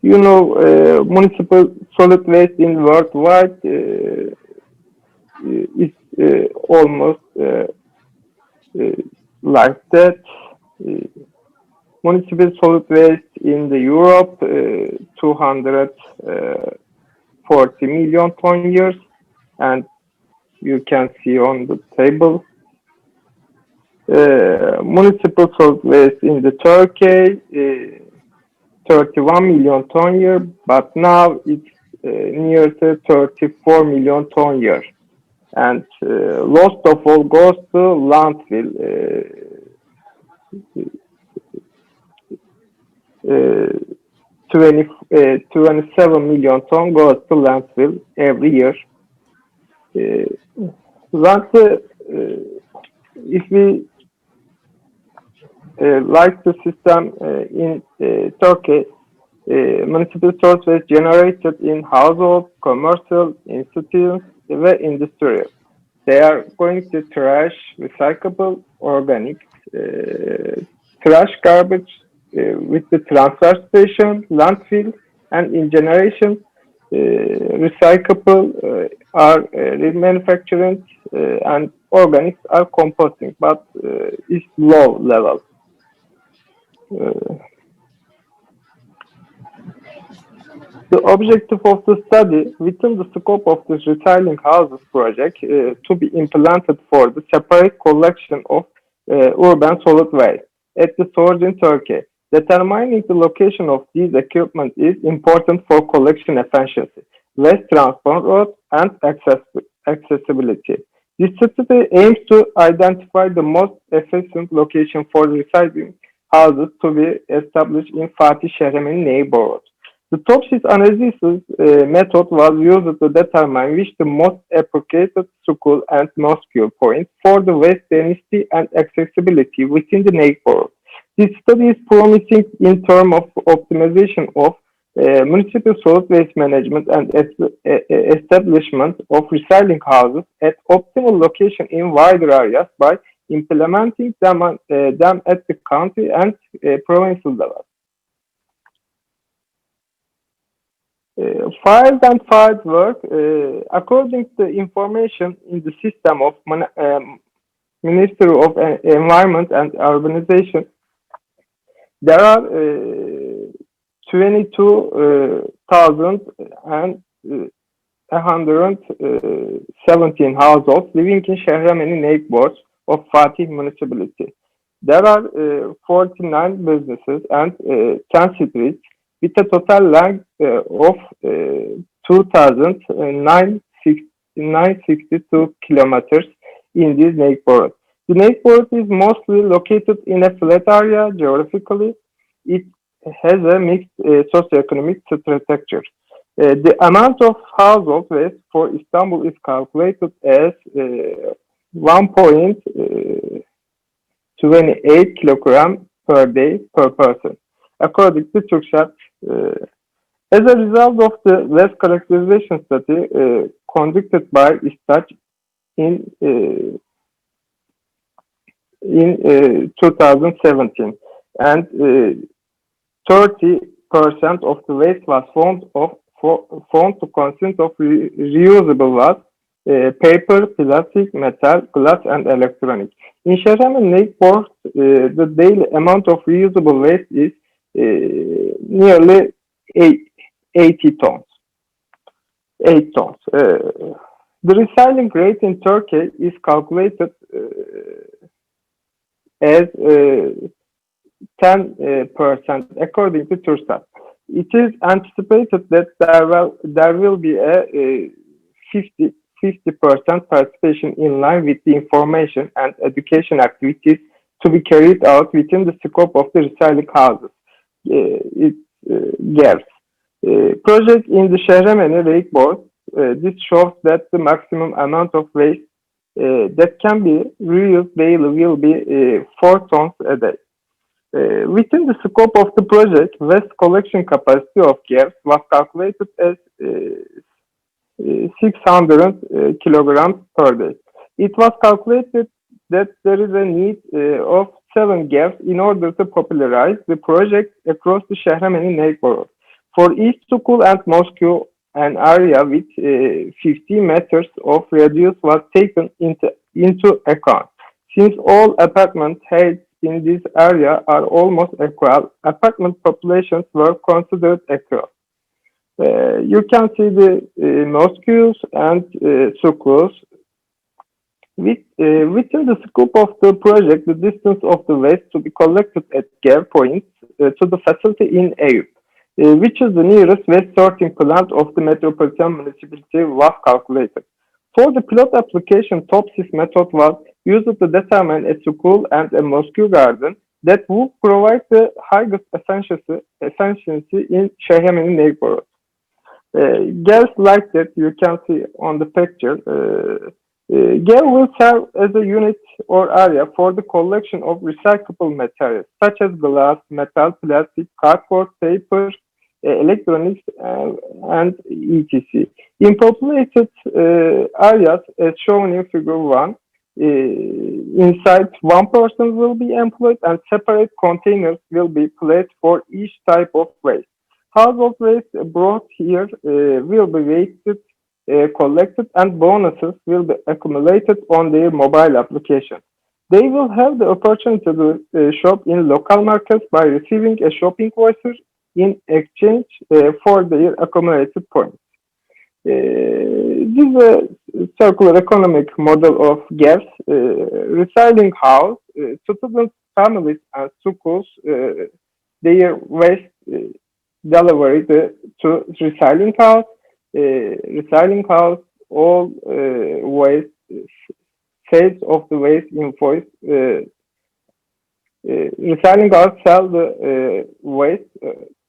Speaker 6: Municipal solid waste in worldwide is almost like that. Municipal solid waste in the Europe, 240 million ton years, and you can see on the table. Municipal solid waste in the Turkey, 31 million ton year, but now it's near to 34 million ton year. and lost of all goes to landfill. 27 million ton goes to landfill every year. If we like the system in Turkey, municipal source waste generated in household, commercial, institutions, and industrial. They are going to trash, recyclable, organic, trash garbage with the transfer station, landfill, and in generation, recyclable are remanufacturing and organics are composting, but it's low level. The objective of the study within the scope of this recycling houses project to be implemented for the separate collection of urban solid waste at the source in Turkey. Determining the location of these equipment is important for collection efficiency, waste transport route, and accessibility. This study aims to identify the most efficient location for recycling houses to be established in Fatih Şehremini neighborhood. The TOPSIS analysis method was used to determine which the most appropriate school and mosque point for the waste density and accessibility within the neighborhood. This study is promising in terms of optimization of municipal solid waste management and establishment of recycling houses at optimal location in wider areas by implementing them at the county and provincial level. Files and files work. According to the information in the system of Ministry of Environment and Urbanization, there are 22,117 households living in Şehremini neighborhoods of Fatih municipality. There are 49 businesses and 10 streets with a total length of 2,962 kilometers in this neighborhood. The neighborhood is mostly located in a flat area geographically. It has a mixed socioeconomic structure. The amount of household waste for Istanbul is calculated as 1.28 kilogram per day per person, according to Turkcell. As a result of the waste characterization study conducted by ISTAC in 2017, and 30% of the waste was found to consist of reusable waste, paper, plastic, metal, glass, and electronic. In Şehremini neighborhood, the daily amount of reusable waste is nearly 80 tons. 8 tons. The recycling rate in Turkey is calculated as 10% according to Turkcell. It is anticipated that there will be a 50% participation in line with the information and education activities to be carried out within the scope of the recycling houses. GERS. Project in the Şehremini neighborhood. This shows that the maximum amount of waste that can be reused daily will be 4 tons a day. Within the scope of the project, waste collection capacity of GERS was calculated as 600 kilograms per day. It was calculated that there is a need of 7 GERS in order to popularize the project across the Şehremini neighborhood. For each school and mosque, an area with 50 meters of radius was taken into account. Since all apartment heights in this area are almost equal, apartment populations were considered equal. You can see the mosques and schools. Within the scope of the project, the distance of the waste to be collected at GER points to the facility in Eyüp, which is the nearest waste sorting plant of the metropolitan municipality, was calculated. For the pilot application, TOPSIS method was used to determine a school and a mosque garden that would provide the highest efficiency in Şehremini neighborhood. Gas like that you can see on the picture. GER will serve as a unit or area for the collection of recyclable materials such as glass, metal, plastic, cardboard, paper, electronics, and etc. In populated areas, as shown in figure 1, inside one person will be employed and separate containers will be placed for each type of waste. Household waste brought here will be wasted, collected, and bonuses will be accumulated on their mobile application. They will have the opportunity to shop in local markets by receiving a shopping voucher in exchange for their accumulated points. This is a circular economic model of GERS, recycling house, students, families, and schools, their waste delivered to recycling house, all waste, sales of the waste invoice, recycling house sell the waste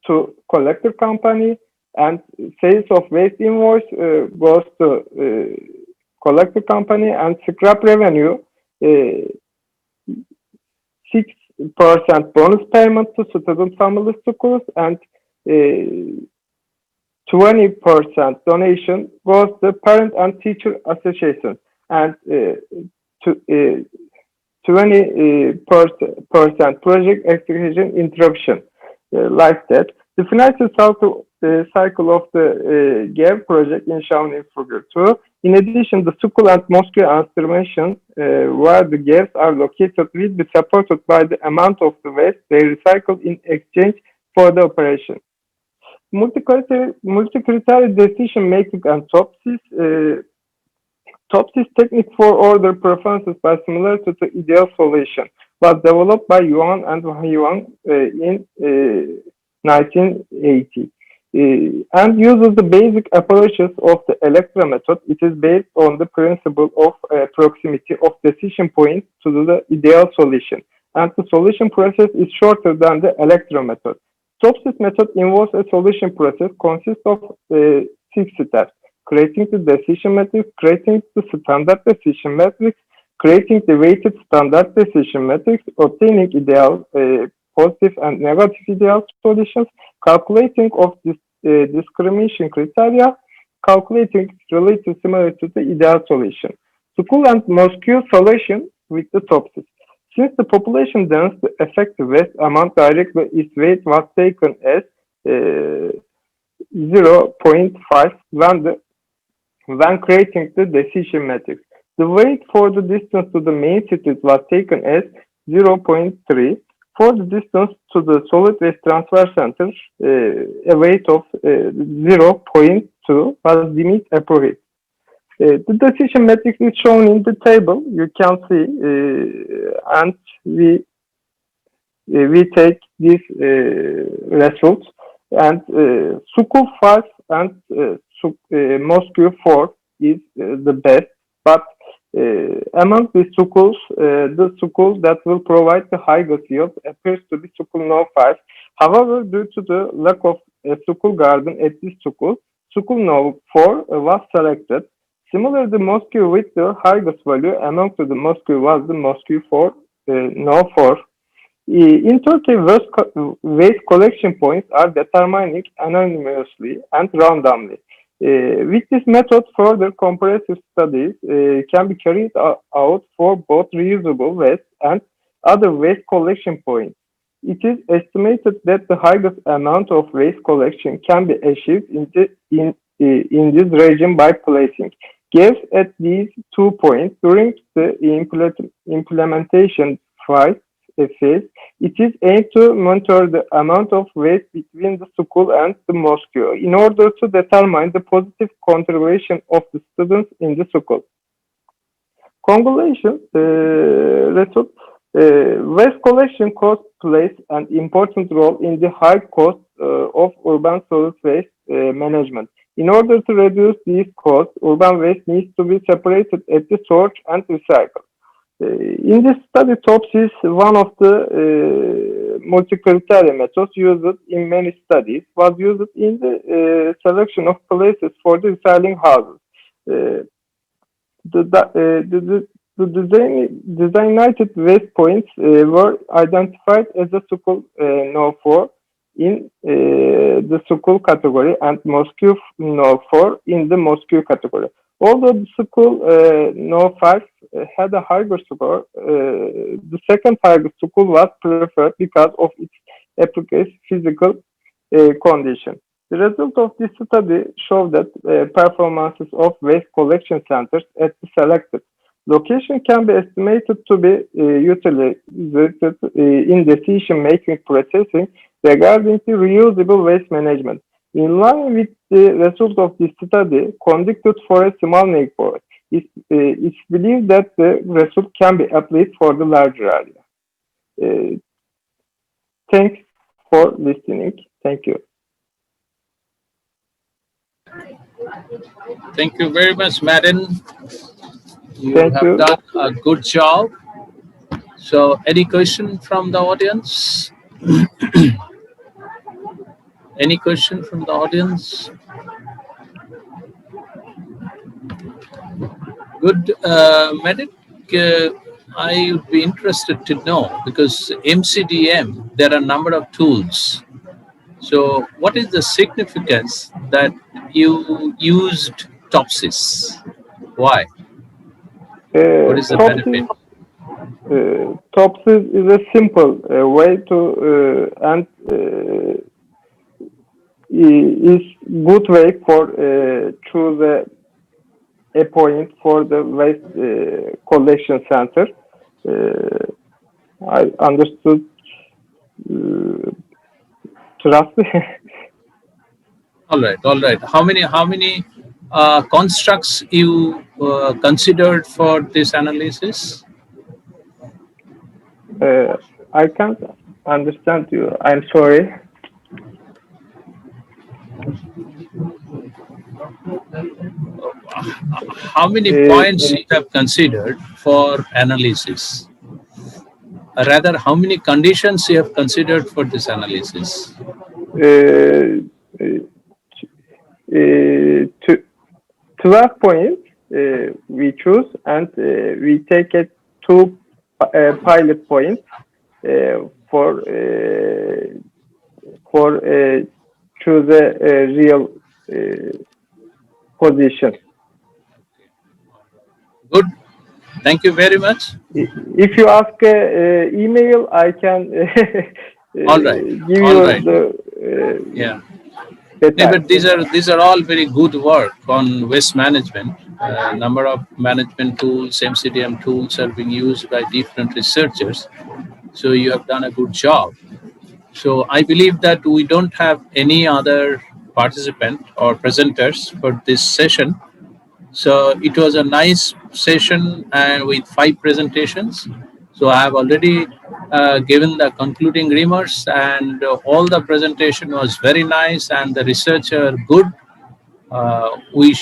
Speaker 6: to collector company, and sales of waste invoice goes to collector company, and scrap revenue 6% bonus payment to student family schools, and 20% donation goes to parent and teacher association, and 20% project execution interruption, like that. The financial cycle of the GER project is shown in figure 2. In addition, the school and mosque installations where the GERs are located will be supported by the amount of the waste they recycle in exchange for the operation. Multi-criteria decision making and TOPSIS. TOPSIS technique for order preferences by similarity to ideal solution was developed by Yuan and Yuan in 1980 and uses the basic approaches of the electro method. It is based on the principle of proximity of decision point to the ideal solution, and the solution process is shorter than the electro method. TOPSIS method involves a solution process consists of 6 steps: creating the decision matrix, creating the standard decision matrix, creating the weighted standard decision matrix, obtaining ideal, positive and negative ideal solutions, calculating of this discrimination criteria, calculating relative similarity to the ideal solution. School and mosque solution with the TOPSIS. Since the population density effective waste amount directly its weight was taken as 0.5 when creating the decision matrix. The weight for the distance to the main cities was taken as 0.3. For the distance to the solid waste transfer center, a weight of 0.2 was deemed appropriate. The decision matrix is shown in the table. You can see, and we take these results, and school 5 and mosque 4 is the best, but among the schools, the school that will provide the highest yield appears to be school no 5. However, due to the lack of a school garden at this school no 4 was selected. Similarly, the mosque with the highest value among the mosque was the mosque 4, no 4. In Turkey, waste collection points are determined anonymously and randomly. With this method, further comparative studies can be carried out for both reusable waste and other waste collection points. It is estimated that the highest amount of waste collection can be achieved in this region by placing gas at these 2 points during the implementation phase. It is aimed to monitor the amount of waste between the school and the mosque in order to determine the positive contribution of the students in the school. Conclusion, result, waste collection cost plays an important role in the high cost of urban solid waste management. In order to reduce these costs, urban waste needs to be separated at the source and recycled. In this study, TOPSIS, one of the multi-criteria methods used in many studies, was used in the selection of places for the recycling houses. The designated waste points were identified as a school No. 4 in the school category and mosque No. 4 in the mosque category. Although the school No. 5 had a higher score, the second higher school was preferred because of its appropriate physical condition. The result of this study showed that performances of waste collection centers at the selected location can be estimated to be utilized in decision-making processing regarding the reusable waste management. In line with the result of this study conducted for a small neighborhood, it's believed that the result can be applied for the larger area. Thanks for listening. Thank you.
Speaker 2: Thank you very much, Maden. You
Speaker 6: Thank
Speaker 2: have
Speaker 6: you.
Speaker 2: done a good job. So, any question from the audience? Any question from the audience? Good, Maden. I would be interested to know, because MCDM, there are a number of tools. So, what is the significance that you used TOPSIS? Why? What is the benefit?
Speaker 6: TOPSIS is a simple way to and is good way for choose a point for the waste collection center. I understood. Trust.
Speaker 2: All right. How many constructs you considered for this analysis?
Speaker 6: I can't understand you. I'm sorry.
Speaker 2: How many points you have considered for analysis? Rather, how many conditions you have considered for this analysis?
Speaker 6: 12 points we choose, and we take it 2 pilot points for choose a real position.
Speaker 2: Good. Thank you very much.
Speaker 6: If you ask email, I can
Speaker 2: All right.
Speaker 6: give
Speaker 2: All
Speaker 6: you
Speaker 2: right.
Speaker 6: the
Speaker 2: Yeah. Yeah, but these are all very good work on waste management. Number of management tools, MCDM tools are being used by different researchers. So you have done a good job. So I believe that we don't have any other participant or presenters for this session. So it was a nice session and with 5 presentations. So I have already given the concluding remarks, and all the presentation was very nice and the researcher good. We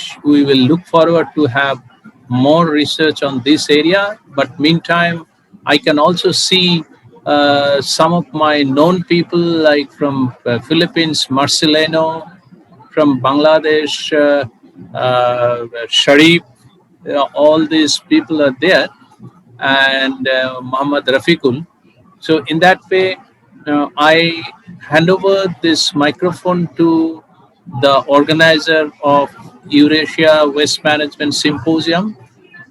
Speaker 2: will look forward to have more research on this area. But meantime, I can also see some of my known people, like from Philippines, Marcelino, from Bangladesh, Sharif, all these people are there, and Muhammad Rafiqul. So in that way, I hand over this microphone to the organizer of Eurasia Waste Management Symposium.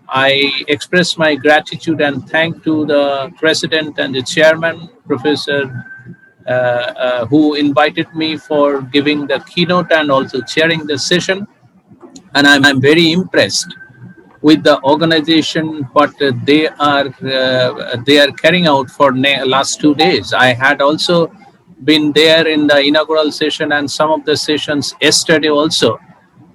Speaker 2: I express my gratitude and thank to the president and the chairman, Professor, who invited me for giving the keynote and also chairing the session. And I'm very impressed with the organization, what they are carrying out for last 2 days. I had also been there in the inaugural session and some of the sessions yesterday also.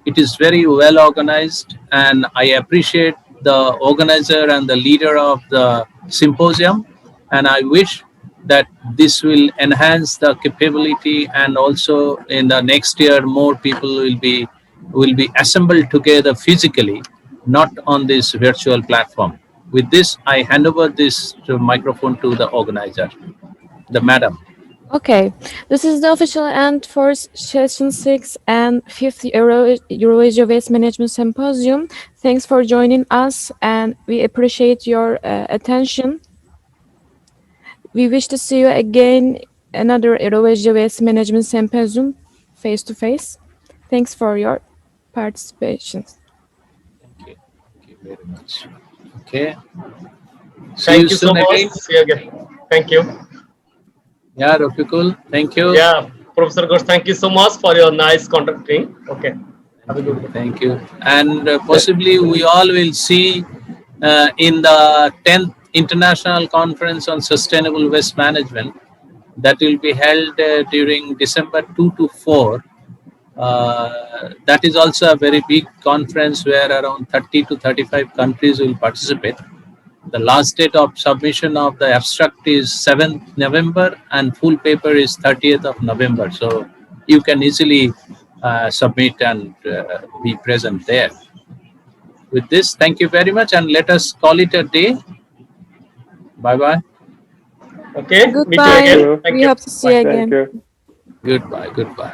Speaker 2: It is very well organized, and I appreciate the organizer and the leader of the symposium. And I wish that this will enhance the capability, and also in the next year more people will be will be assembled together physically, not on this virtual platform. With this, I hand over this microphone to the organizer, the madam.
Speaker 1: Okay, this is the official end for session 6 and 5th Eurasia Waste Management Symposium. Thanks for joining us and we appreciate your attention. We wish to see you again another Eurasia Waste Management Symposium face to face. Thanks for your participation.
Speaker 2: Thank you very much. Okay.
Speaker 9: Thank you so much.
Speaker 2: Again.
Speaker 9: See you again. Thank you.
Speaker 2: Yeah, Rafiqul, thank you.
Speaker 9: Yeah, Professor Ghosh, thank you so much for your nice contributing. Okay. Have a good day.
Speaker 2: Thank you. And possibly we all will see in the 10th International Conference on Sustainable Waste Management that will be held during December 2 to 4. That is also a very big conference where around 30 to 35 countries will participate. The last date of submission of the abstract is 7th November and full paper is 30th of November. So you can easily submit and be present there. With this, thank you very much and let us call it a day. Bye-bye.
Speaker 9: Okay, meet you
Speaker 1: Goodbye.
Speaker 9: again. Thank
Speaker 1: We
Speaker 9: you.
Speaker 1: hope to see you
Speaker 6: Thank
Speaker 1: again.
Speaker 6: you.
Speaker 2: Goodbye. Goodbye.